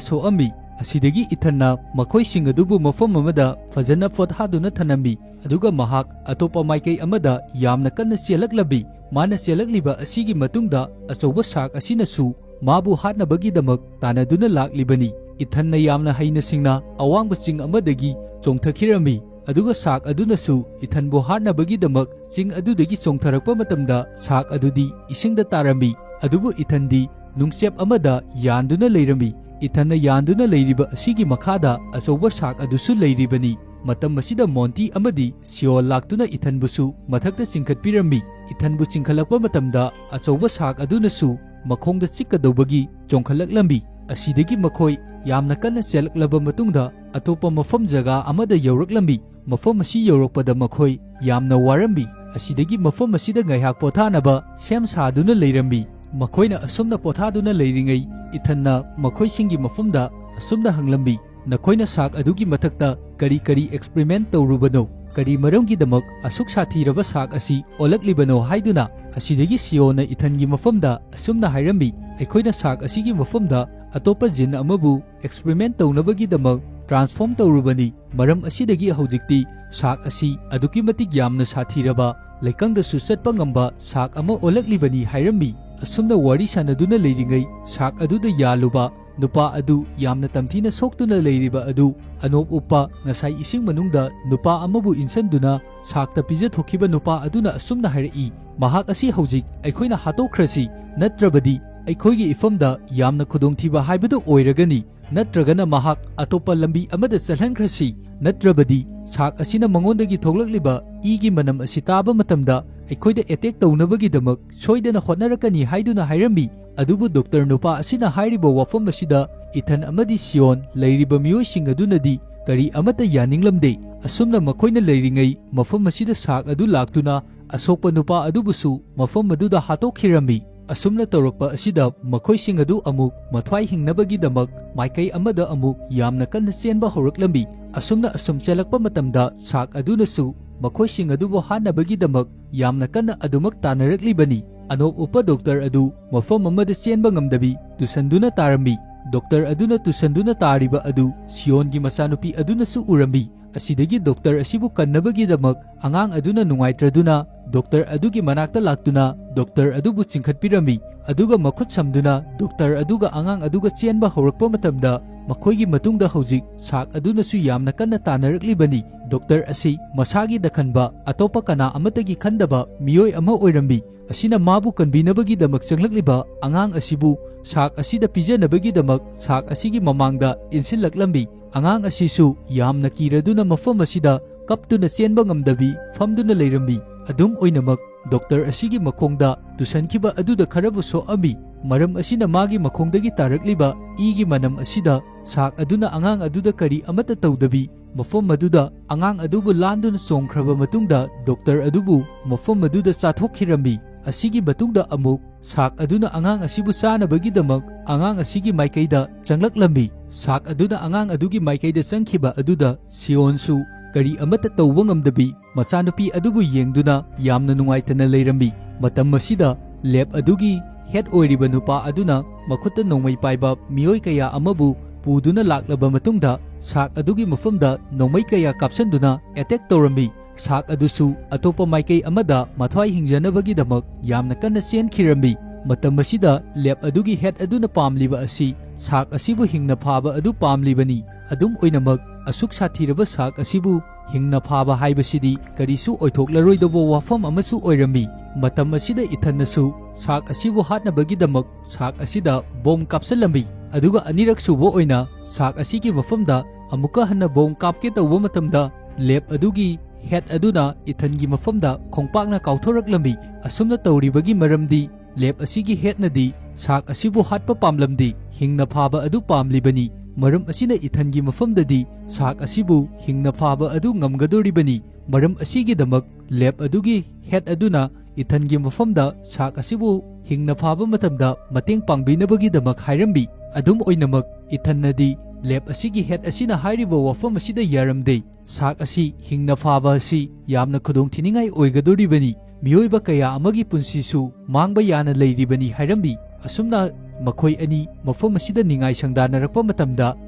ꯁꯣꯛꯑꯝꯃꯤ꯫ ꯑꯁꯤꯗꯒꯤ ꯏꯊꯟꯅ ꯃꯈꯣꯏꯁꯤꯡ ꯑꯗꯨꯕꯨ ꯃꯐꯝ ꯑꯃꯗ ꯐꯖꯅ ꯄꯣꯊꯥꯗꯨꯅ ꯊꯅꯝꯃꯤ꯫ ꯑꯗꯨꯒ ꯃꯍꯥꯛ ꯑꯇꯣꯞꯄ ꯃꯥꯏꯀꯩ ꯑꯃꯗ ꯌꯥꯝꯅ ꯀꯟꯅ ꯆꯦꯜꯂꯛꯂꯝꯃꯤ꯫ ꯃꯥꯅ ꯆꯦꯜꯂꯛꯂꯤꯕ ꯑꯁꯤꯒꯤ ꯃꯇꯨꯡꯗ ꯑꯆꯧꯕ ꯁꯥꯔꯛ ꯑꯁꯤꯅꯁꯨ ꯃꯥꯕꯨ ꯍꯥꯠꯅꯕꯒꯤꯗꯃꯛ ꯇꯥꯟꯅꯗꯨꯅ ꯂꯥꯛꯂꯤꯕꯅꯤ꯫ ꯏꯊꯟꯅ ꯌꯥꯝꯅ ꯍꯩꯅ ꯁꯤꯡꯅ ꯑꯋꯥꯡꯕ ꯆꯤꯡ ꯑꯃꯗꯒꯤ ꯆꯣꯡꯊꯈꯤꯔꯝꯃꯤ꯫ ꯑꯗꯨꯒ ꯁꯥꯔꯛ ꯑꯗꯨꯅꯁꯨ ꯏꯊꯟꯕꯨ ꯍꯥꯠꯅꯕꯒꯤꯗꯃꯛ ꯆꯤꯡ ꯑꯗꯨꯗꯒꯤ ꯆꯣꯡꯊꯔꯛꯄ ꯃꯇꯝꯗ ꯁꯥꯔꯛ ꯑꯗꯨꯗꯤ ꯏꯁꯤꯡꯗ ꯇꯥꯔꯝꯃꯤ꯫ ꯑꯗꯨꯕꯨ ꯏꯊꯟꯗꯤ ꯅꯨꯡꯆꯦꯞ ꯑꯃꯗ ꯌꯥꯟꯗꯨꯅ ꯂꯩꯔꯝꯃꯤ꯫ ꯏꯊꯟꯅ ꯌꯥꯟꯗꯨꯅ ꯂꯩꯔꯤꯕ ꯑꯁꯤꯒꯤ ꯃꯈꯥꯗ ꯑꯆꯧꯕ ꯁꯥꯔꯛ ꯑꯗꯨꯁꯨ ꯂꯩꯔꯤꯕꯅꯤ꯫ ꯃꯇꯝ ꯑꯁꯤꯗ ꯃꯣꯟꯇꯤ ꯑꯃꯗꯤ ꯁꯤꯌꯣꯟ ꯂꯥꯛꯇꯨꯅ ꯏꯊꯟꯕꯨꯁꯨ ꯃꯊꯛꯇ ꯆꯤꯡꯈꯠꯄꯤꯔꯝꯃꯤ꯫ ꯏꯊꯟꯕꯨ ꯆꯤꯡꯈꯠꯂꯛꯄ ꯃꯇꯝꯗ ꯑꯆꯧꯕ ꯁꯥꯔꯛ ꯑꯗꯨꯅꯁꯨ ꯃꯈꯣꯡꯗ ꯆꯤꯛꯀꯗꯧꯕꯒꯤ ꯆꯣꯡꯈꯠꯂꯛꯂꯝꯃꯤ꯫ ꯑꯁꯤꯗꯒꯤ ꯃꯈꯣꯏ ꯌꯥꯝꯅ ꯀꯟꯅ ꯆꯦꯜꯂꯛꯂꯕ ꯃꯇꯨꯡꯗ ꯑꯇꯣꯞꯄ ꯃꯐꯝ ꯖꯒꯥ ꯑꯃꯗ ꯌꯧꯔꯛꯂꯝꯃꯤ꯫ ꯃꯐꯝ ꯑꯁꯤ ꯌꯧꯔꯛꯄꯗ ꯃꯈꯣꯏ ꯌꯥꯝꯅ ꯋꯥꯔꯝꯃꯤ꯫ ꯑꯁꯤꯗꯒꯤ ꯃꯐꯝ ꯑꯁꯤꯗ ꯉꯥꯏꯍꯥꯛ ꯄꯣꯊꯥꯅꯕ ꯁꯦꯝ ꯁꯥꯗꯨꯅ ꯂꯩꯔꯝꯃꯤ꯫ ꯃꯈꯣꯏꯅ ꯑꯁꯨꯝꯅ ꯄꯣꯊꯥꯗꯨꯅ ꯂꯩꯔꯤꯉꯩ ꯏꯊꯟꯅ ꯃꯈꯣꯏꯁꯤꯡꯒꯤ ꯃꯐꯝꯗ ꯑꯁꯨꯝꯅ ꯍꯪꯂꯝꯃꯤ, ꯅꯈꯣꯏꯅ ꯁꯥꯔꯛ ꯑꯗꯨꯒꯤ ꯃꯊꯛꯇ ꯀꯔꯤ ꯀꯔꯤ ꯑꯦꯛꯁꯄ꯭ꯔꯤꯃꯦꯟꯠ ꯇꯧꯔꯨꯕꯅꯣ? ꯀꯔꯤ ꯃꯔꯝꯒꯤꯗꯃꯛ ꯑꯁꯨꯛ ꯁꯥꯊꯤꯔꯕ ꯁꯥꯔꯛ ꯑꯁꯤ ꯑꯣꯜꯂꯛꯂꯤꯕꯅꯣ ꯍꯥꯏꯗꯨꯅ? ꯑꯁꯤꯗꯒꯤ ꯁꯤꯌꯣꯟꯅ ꯏꯊꯟꯒꯤ ꯃꯐꯝꯗ ꯑꯁꯨꯝꯅ ꯍꯥꯏꯔꯝꯃꯤ, ꯑꯩꯈꯣꯏꯅ ꯁꯥꯔꯛ ꯑꯁꯤꯒꯤ ꯃꯐꯝꯗ ꯑꯇꯣꯞꯄ ꯖꯤꯟ ꯑꯃꯕु ꯑꯦꯛꯁꯄ꯭ꯔꯤꯃꯦꯟꯠ ꯇꯧꯅꯕꯒꯤꯗꯃꯛ ꯇ꯭ꯔꯥꯟꯁꯐꯣꯔꯝ ꯇꯧꯔꯨꯕꯅꯤ꯫ ꯃꯔꯝ ꯑꯁꯤꯗꯒꯤ ꯍꯧꯖꯤꯛꯇꯤ ꯁꯥꯔꯛ ꯑꯁꯤ ꯑꯗꯨꯛꯀꯤ ꯃꯇꯤꯛ ꯌꯥꯝꯅ ꯁꯥꯊꯤꯔꯕ, ꯂꯩꯀꯪꯗꯁꯨ ꯆꯠꯄ ꯉꯝꯕ ꯁꯥꯔꯛ ꯑꯃ ꯑꯣꯜꯂꯛꯂꯤꯕꯅꯤ ꯍꯥꯏꯔꯝꯃꯤ꯫ ꯑꯁꯨꯝꯅ ꯋꯥꯔꯤ ꯁꯥꯟꯅꯗꯨꯅ ꯂꯩꯔꯤꯉꯩ ꯁꯥꯔꯛ ꯑꯗꯨꯗ ꯌꯥꯜꯂꯨꯕ ꯅꯨꯄꯥ ꯑꯗꯨ ꯌꯥꯝꯅ ꯇꯝꯊꯤꯅ ꯁꯣꯛꯇꯨꯅ ꯂꯩꯔꯤꯕ ꯑꯗꯨ ꯑꯅꯣꯞ ꯎꯞꯄ ꯉꯁꯥꯏ ꯏꯁꯤꯡ ꯃꯅꯨꯡꯗ ꯅꯨꯄꯥ ꯑꯃꯕꯨ ꯏꯟꯁꯤꯟꯗꯨꯅ ꯁꯥꯔꯛꯇ ꯄꯤꯖꯊꯣꯛꯈꯤꯕ ꯅꯨꯄꯥ ꯑꯗꯨꯅ ꯑꯁꯨꯝꯅ ꯍꯥꯏꯔꯛꯏ, ꯃꯍꯥꯛ ꯑꯁꯤ ꯍꯧꯖꯤꯛ ꯑꯩꯈꯣꯏꯅ ꯍꯥꯠꯇꯣꯛꯈ꯭ꯔꯁꯤ, ꯅꯠꯇ꯭ꯔꯕꯗꯤ ꯑꯩꯈꯣꯏꯒꯤ ꯏꯐꯝꯗ ꯌꯥꯝꯅ ꯈꯨꯗꯣꯡꯊꯤꯕ ꯍꯥꯏꯕꯗꯨ ꯑꯣꯏꯔꯒꯅꯤ꯫ ꯅꯠꯇ꯭ꯔꯒꯅ ꯃꯍꯥꯛ ꯑꯇꯣꯞꯄ ꯂꯝꯕꯤ ꯑꯃꯗ ꯆꯠꯍꯟꯈ꯭ꯔꯁꯤ, ꯅꯠꯇ꯭ꯔꯕꯗꯤ ꯁꯥꯔꯛ ꯑꯁꯤꯅ ꯃꯉꯣꯟꯗꯒꯤ ꯊꯣꯛꯂꯛꯂꯤꯕ ꯏꯒꯤ ꯃꯅꯝ ꯑꯁꯤ ꯇꯥꯕ ꯃꯇꯝꯗ ꯑꯩꯈꯣꯏꯗ ꯑꯦꯇꯦꯛ ꯇꯧꯅꯕꯒꯤꯗꯃꯛ ꯁꯣꯏꯗꯅ ꯍꯣꯠꯅꯔꯛꯀꯅꯤ ꯍꯥꯏꯗꯨꯅ ꯍꯥꯏꯔꯝꯃꯤ꯫ ꯑꯗꯨꯕꯨ ꯗꯣꯛꯇꯔ ꯅꯨꯄꯥ ꯑꯁꯤꯅ ꯍꯥꯏꯔꯤꯕ ꯋꯥꯐꯝ ꯑꯁꯤꯗ ꯏꯊꯟ ꯑꯃꯗꯤ ꯁꯤꯌꯣꯟ ꯂꯩꯔꯤꯕ ꯃꯤꯑꯣꯏꯁꯤꯡ ꯑꯗꯨꯅꯗꯤ ꯀꯔꯤ ꯑꯃꯠꯇ ꯌꯥꯅꯤꯡꯂꯝꯗꯦ꯫ ꯑꯁꯨꯝꯅ ꯃꯈꯣꯏꯅ ꯂꯩꯔꯤꯉꯩ ꯃꯐꯝ ꯑꯁꯤꯗ ꯁꯥꯔꯛ ꯑꯗꯨ ꯂꯥꯛꯇꯨꯅ ꯑꯁꯣꯛꯄ ꯅꯨꯄꯥ ꯑꯗꯨꯕꯨꯁꯨ ꯃꯐꯝ ꯑꯗꯨꯗ ꯍꯥꯠꯇꯣꯛꯈꯤꯔꯝꯃꯤ꯫ ꯑꯁꯨꯝꯅ ꯇꯧꯔꯛꯄ ꯑꯁꯤꯗ ꯃꯈꯣꯏꯁꯤꯡ ꯑꯗꯨ ꯑꯃꯨꯛ ꯃꯊ꯭ꯋꯥꯏ ꯍꯤꯡꯅꯕꯒꯤꯗꯃꯛ ꯃꯥꯏꯀꯩ ꯑꯃꯗ ꯑꯃꯨꯛ ꯌꯥꯝꯅ ꯀꯟꯅ ꯆꯦꯟꯕ ꯍꯧꯔꯛꯂꯝꯃꯤ꯫ ꯑꯁꯨꯝꯅ ꯑꯁꯨꯝ ꯆꯦꯜꯂꯛꯄ ꯃꯇꯝꯗ ꯁꯥꯔꯛ ꯑꯗꯨꯅꯁꯨ ꯃꯈꯣꯏꯁꯤꯡ ꯑꯗꯨꯕꯨ ꯍꯥꯠꯅꯕꯒꯤꯗꯃꯛ ꯌꯥꯝꯅ ꯀꯟꯅ ꯑꯗꯨꯃꯛ ꯇꯥꯟꯅꯔꯛꯂꯤꯕꯅꯤ꯫ ꯑꯅꯣꯞ ꯎꯞꯄ ꯗꯣꯛꯇꯔ ꯑꯗꯨ ꯃꯐꯝ ꯑꯃꯗ ꯆꯦꯟꯕ ꯉꯝꯗꯕꯤ ꯇꯨꯁꯟꯗꯨꯅ ꯇꯥꯔꯝꯃꯤ꯫ ꯗꯣꯛꯇꯔ ꯑꯗꯨꯅ ꯇꯨꯁꯟꯗꯨꯅ ꯇꯥꯔꯤꯕ ꯑꯗꯨ ꯁꯤꯌꯣꯟꯒꯤ ꯃꯆꯥꯅꯨꯄꯤ ꯑꯗꯨꯅꯁꯨ ꯎꯔꯝꯃꯤ꯫ ꯑꯁꯤꯗꯒꯤ ꯗꯣꯛꯇꯔ ꯑꯁꯤꯕꯨ ꯀꯟꯅꯕꯒꯤꯗꯃꯛ ꯑꯉꯥꯡ ꯑꯗꯨꯅ ꯅꯨꯡꯉꯥꯏꯇ꯭ꯔꯗꯨꯅ ꯗꯣꯛꯇꯔ ꯑꯗꯨꯒꯤ ꯃꯅꯥꯛꯇ ꯂꯥꯛꯇꯨꯅ ꯗꯣꯛꯇꯔ ꯑꯗꯨꯕꯨ ꯆꯤꯡꯈꯠꯄꯤꯔꯝꯃꯤ ꯑꯗꯨꯒ ꯃꯈꯨꯠ ꯁꯝꯗꯨꯅ ꯗꯣꯛꯇꯔ ꯑꯗꯨꯒ ꯑꯉꯥꯡ ꯑꯗꯨꯒ ꯆꯦꯟꯕ ꯍꯧꯔꯛꯄ ꯃꯇꯝꯗ ꯃꯈꯣꯏꯒꯤ ꯃꯇꯨꯡꯗ ꯍꯧꯖꯤꯛ ꯁꯥꯛ ꯑꯗꯨꯅꯁꯨ ꯌꯥꯝꯅ ꯀꯟꯅ ꯇꯥꯟꯅꯔꯛꯂꯤꯕꯅꯤ꯫ ꯗꯣꯛꯇꯔ ꯑꯁꯤ ꯃꯁꯥꯒꯤꯗ ꯈꯟꯕ ꯑꯇꯣꯞꯄ ꯀꯅꯥ ꯑꯃꯠꯇꯒꯤ ꯈꯟꯗꯕ ꯃꯤꯑꯣꯏ ꯑꯃ ꯑꯣꯏꯔꯝꯃꯤ꯫ ꯑꯁꯤꯅ ꯃꯥꯕꯨ ꯀꯟꯕꯤꯅꯕꯒꯤꯗꯃꯛ ꯆꯪꯂꯛꯂꯤꯕ ꯑꯉꯥꯡ ꯑꯁꯤꯕꯨ ꯁꯥꯛ ꯑꯁꯤꯗ ꯄꯤꯖꯅꯕꯒꯤꯗꯃꯛ ꯁꯥꯛ ꯑꯁꯤꯒꯤ ꯃꯃꯥꯡꯗ ꯏꯟꯁꯤꯜꯂꯛꯂꯝꯃꯤ꯫ ꯑꯉꯥꯡ ꯑꯁꯤꯁꯨ ꯌꯥꯝꯅ ꯀꯤꯔꯗꯨꯅ ꯃꯐꯝ ꯑꯁꯤꯗ ꯀꯞꯇꯨꯅ ꯆꯦꯟꯕ ꯉꯝꯗꯕꯤ ꯐꯝꯗꯨꯅ ꯂꯩꯔꯝꯃꯤ꯫ ꯑꯗꯨꯝ ꯑꯣꯏꯅꯃꯛ ꯗꯣꯛꯇꯔ ꯑꯁꯤꯒꯤ ꯃꯈꯣꯡꯗ ꯇꯨꯁꯟꯈꯤꯕ ꯑꯗꯨꯗ ꯈꯔꯕꯨ ꯁꯣꯛꯑꯝꯃꯤ꯫ ꯃꯔꯝ ꯑꯁꯤꯅ ꯃꯥꯒꯤ ꯃꯈꯣꯡꯗꯒꯤ ꯇꯥꯔꯛꯂꯤꯕ ꯏꯒꯤ ꯃꯅꯝ ꯑꯁꯤꯗ ꯁꯥꯛ ꯑꯗꯨꯅ ꯑꯉꯥꯡ ꯑꯗꯨꯗ ꯀꯔꯤ ꯑꯃꯠꯇ ꯇꯧꯗꯕꯤ ꯃꯐꯝ ꯑꯗꯨꯗ ꯑꯉꯥꯡ ꯑꯗꯨꯕꯨ ꯂꯥꯟꯗꯨꯅ ꯆꯣꯡꯈ꯭ꯔꯕ ꯃꯇꯨꯡꯗ ꯗꯣꯛꯇꯔ ꯑꯗꯨꯕꯨ ꯃꯐꯝ ꯑꯗꯨꯗ ꯆꯥꯊꯣꯛꯈꯤꯔꯝꯃꯤ꯫ ꯑꯁꯤꯒꯤ ꯃꯇꯨꯡꯗ ꯑꯃꯨꯛ ꯁꯥꯛ ꯑꯗꯨꯅ ꯑꯉꯥꯡ ꯑꯁꯤꯕꯨ ꯆꯥꯅꯕꯒꯤꯗꯃꯛ ꯑꯉꯥꯡ ꯑꯁꯤꯒꯤ ꯃꯥꯏꯀꯩꯗ ꯆꯪꯂꯛꯂꯝꯃꯤ꯫ ꯁꯥꯛ ꯑꯗꯨꯅ ꯑꯉꯥꯡ ꯑꯗꯨꯒꯤ ꯃꯥꯏꯀꯩꯗ ꯆꯪꯈꯤꯕ ꯑꯗꯨꯗ ꯁꯤꯌꯣꯟꯁꯨ ꯀꯔꯤ ꯑꯃꯠꯇ ꯇꯧꯕ ꯉꯝꯗꯕꯤ ꯃꯆꯥꯅꯨꯄꯤ ꯑꯗꯨꯕꯨ ꯌꯦꯡꯗꯨꯅ ꯌꯥꯝꯅ ꯅꯨꯡꯉꯥꯏꯇꯅ ꯂꯩꯔꯝꯃꯤ꯫ ꯃꯇꯝ ꯑꯁꯤꯗ ꯂꯦꯕ ꯑꯗꯨꯒꯤ ꯍꯦꯗ ꯑꯣꯏꯔꯤꯕ ꯅꯨꯄꯥ ꯑꯗꯨꯅ ꯃꯈꯨꯠꯇ ꯅꯣꯡꯃꯩ ꯄꯥꯏꯕ ꯃꯤꯑꯣꯏ ꯀꯌꯥ ꯑꯃꯕꯨ ꯄꯨꯗꯨꯅ ꯂꯥꯛꯂꯕ ꯃꯇꯨꯡꯗ ꯁꯥꯛ ꯑꯗꯨꯒꯤ ꯃꯐꯝꯗ ꯅꯣꯡꯃꯩ ꯀꯌꯥ ꯀꯥꯞꯁꯤꯟꯗꯨꯅ ꯑꯦꯇꯦꯛ ꯇꯧꯔꯝꯃꯤ꯫ ꯁꯥꯛ ꯑꯗꯨꯁꯨ ꯑꯇꯣꯞꯄ ꯃꯥꯏꯀꯩ ꯑꯃꯗ ꯃꯊ꯭ꯋꯥꯏ ꯍꯤꯡꯖꯅꯕꯒꯤꯗꯃꯛ ꯌꯥꯝꯅ ꯀꯟꯅ ꯆꯦꯟꯈꯤꯔꯝꯃꯤ꯫ ꯃꯇꯝ ꯑꯁꯤꯗ ꯂꯦꯕ ꯑꯗꯨꯒꯤ ꯍꯦꯗ ꯑꯗꯨꯅ ꯄꯥꯝꯂꯤꯕ ꯑꯁꯤ ꯁꯥꯛ ꯑꯁꯤꯕꯨ ꯍꯤꯡꯅ ꯐꯥꯕ ꯑꯗꯨ ꯄꯥꯝꯂꯤꯕꯅꯤ꯫ ꯑꯗꯨꯝ ꯑꯣꯏꯅꯃꯛ ꯑꯁꯨꯛ ꯁꯥꯊꯤꯔꯕ ꯁꯥꯛ ꯑꯁꯤꯕꯨ ꯍꯤꯡꯅ ꯐꯥꯕ ꯍꯥꯏꯕꯁꯤꯗꯤ ꯀꯔꯤꯁꯨ ꯑꯣꯏꯊꯣꯛꯂꯔꯣꯏꯗꯕ ꯋꯥꯐꯝ ꯑꯃꯁꯨ ꯑꯣꯏꯔꯝꯃꯤ꯫ ꯃꯇꯝ ꯑꯁꯤꯗ ꯏꯊꯟꯅꯁꯨ ꯁꯥꯛ ꯑꯁꯤꯕꯨ ꯍꯥꯠꯅꯕꯒꯤꯗꯃꯛ ꯁꯥꯛ ꯑꯁꯤꯗ ꯕꯣꯝ ꯀꯥꯞꯁꯤꯜꯂꯝꯃꯤ꯫ ꯑꯗꯨꯒ ꯑꯅꯤꯔꯛ ꯁꯨꯕ ꯑꯣꯏꯅ ꯁꯥꯛ ꯑꯁꯤꯒꯤ ꯃꯐꯝꯗ ꯑꯃꯨꯛꯀ ꯍꯟꯅ ꯕꯣꯝ ꯀꯥꯞꯀꯦ ꯇꯧꯕ ꯃꯇꯝꯗ ꯂꯦꯕ ꯑꯗꯨꯒꯤ ꯍꯦꯗ ꯑꯗꯨꯅ ꯏꯊꯟꯒꯤ ꯃꯐꯝꯗ ꯈꯣꯡꯄꯥꯛꯅ ꯀꯥꯎꯊꯣꯔꯛꯂꯝꯃꯤ꯫ ꯑꯁꯨꯝꯅ ꯇꯧꯔꯤꯕꯒꯤ ꯃꯔꯝꯗꯤ ꯂꯦꯕ ꯑꯁꯤꯒꯤ ꯍꯦꯗꯅꯗꯤ ꯁꯥꯛ ꯑꯁꯤꯕꯨ ꯍꯥꯠꯄ ꯄꯥꯝꯂꯝꯗꯦ, ꯍꯤꯡꯅ ꯐꯥꯕ ꯑꯗꯨ ꯄꯥꯝꯂꯤꯕꯅꯤ꯫ ꯃꯔꯝ ꯑꯁꯤꯅ ꯏꯊꯟꯒꯤ ꯃꯐꯝꯗꯗꯤ ꯁꯥꯛ ꯑꯁꯤꯕꯨ ꯍꯤꯡꯅ ꯐꯥꯕ ꯑꯗꯨ ꯉꯝꯒꯗꯣꯔꯤꯕꯅꯤ꯫ ꯃꯔꯝ ꯑꯁꯤꯒꯤꯗꯃꯛ ꯂꯦꯕ ꯑꯗꯨꯒꯤ ꯍꯦꯗ ꯑꯗꯨꯅ ꯏꯊꯟꯒꯤ ꯃꯐꯝꯗ ꯁꯥꯛ ꯑꯁꯤꯕꯨ ꯍꯤꯡꯅ ꯐꯥꯕ ꯃꯇꯝꯗ ꯃꯇꯦꯡ ꯄꯥꯡꯕꯤꯅꯕꯒꯤꯗꯃꯛ ꯍꯥꯏꯔꯝꯃꯤ꯫ ꯑꯗꯨꯝ ꯑꯣꯏꯅꯃꯛ ꯏꯊꯟꯅꯗꯤ ꯂꯦꯕ ꯑꯁꯤꯒꯤ ꯍꯦꯗ ꯑꯁꯤꯅ ꯍꯥꯏꯔꯤꯕ ꯋꯥꯐꯝ ꯑꯁꯤꯗ ꯌꯥꯔꯝꯗꯦ꯫ ꯁꯥꯛ ꯑꯁꯤ ꯍꯤꯡꯅ ꯐꯥꯕ ꯑꯁꯤ ꯌꯥꯝꯅ ꯈꯨꯗꯣꯡꯊꯤꯅꯤꯡꯉꯥꯏ ꯑꯣꯏꯒꯗꯣꯔꯤꯕꯅꯤ, ꯃꯤꯑꯣꯏꯕ ꯀꯌꯥ ꯑꯃꯒꯤ ꯄꯨꯟꯁꯤꯁꯨ ꯃꯥꯡꯕ ꯌꯥꯅ ꯂꯩꯔꯤꯕꯅꯤ ꯍꯥꯏꯔꯝꯃꯤ꯫ ꯑꯁꯨꯝꯅ ꯃꯈꯣꯏ ꯑꯅꯤ ꯃꯐꯝ ꯑꯁꯤꯗ ꯅꯤꯡꯉꯥꯏ ꯁꯪꯗꯥꯅꯔꯛꯄ ꯃꯇꯝꯗ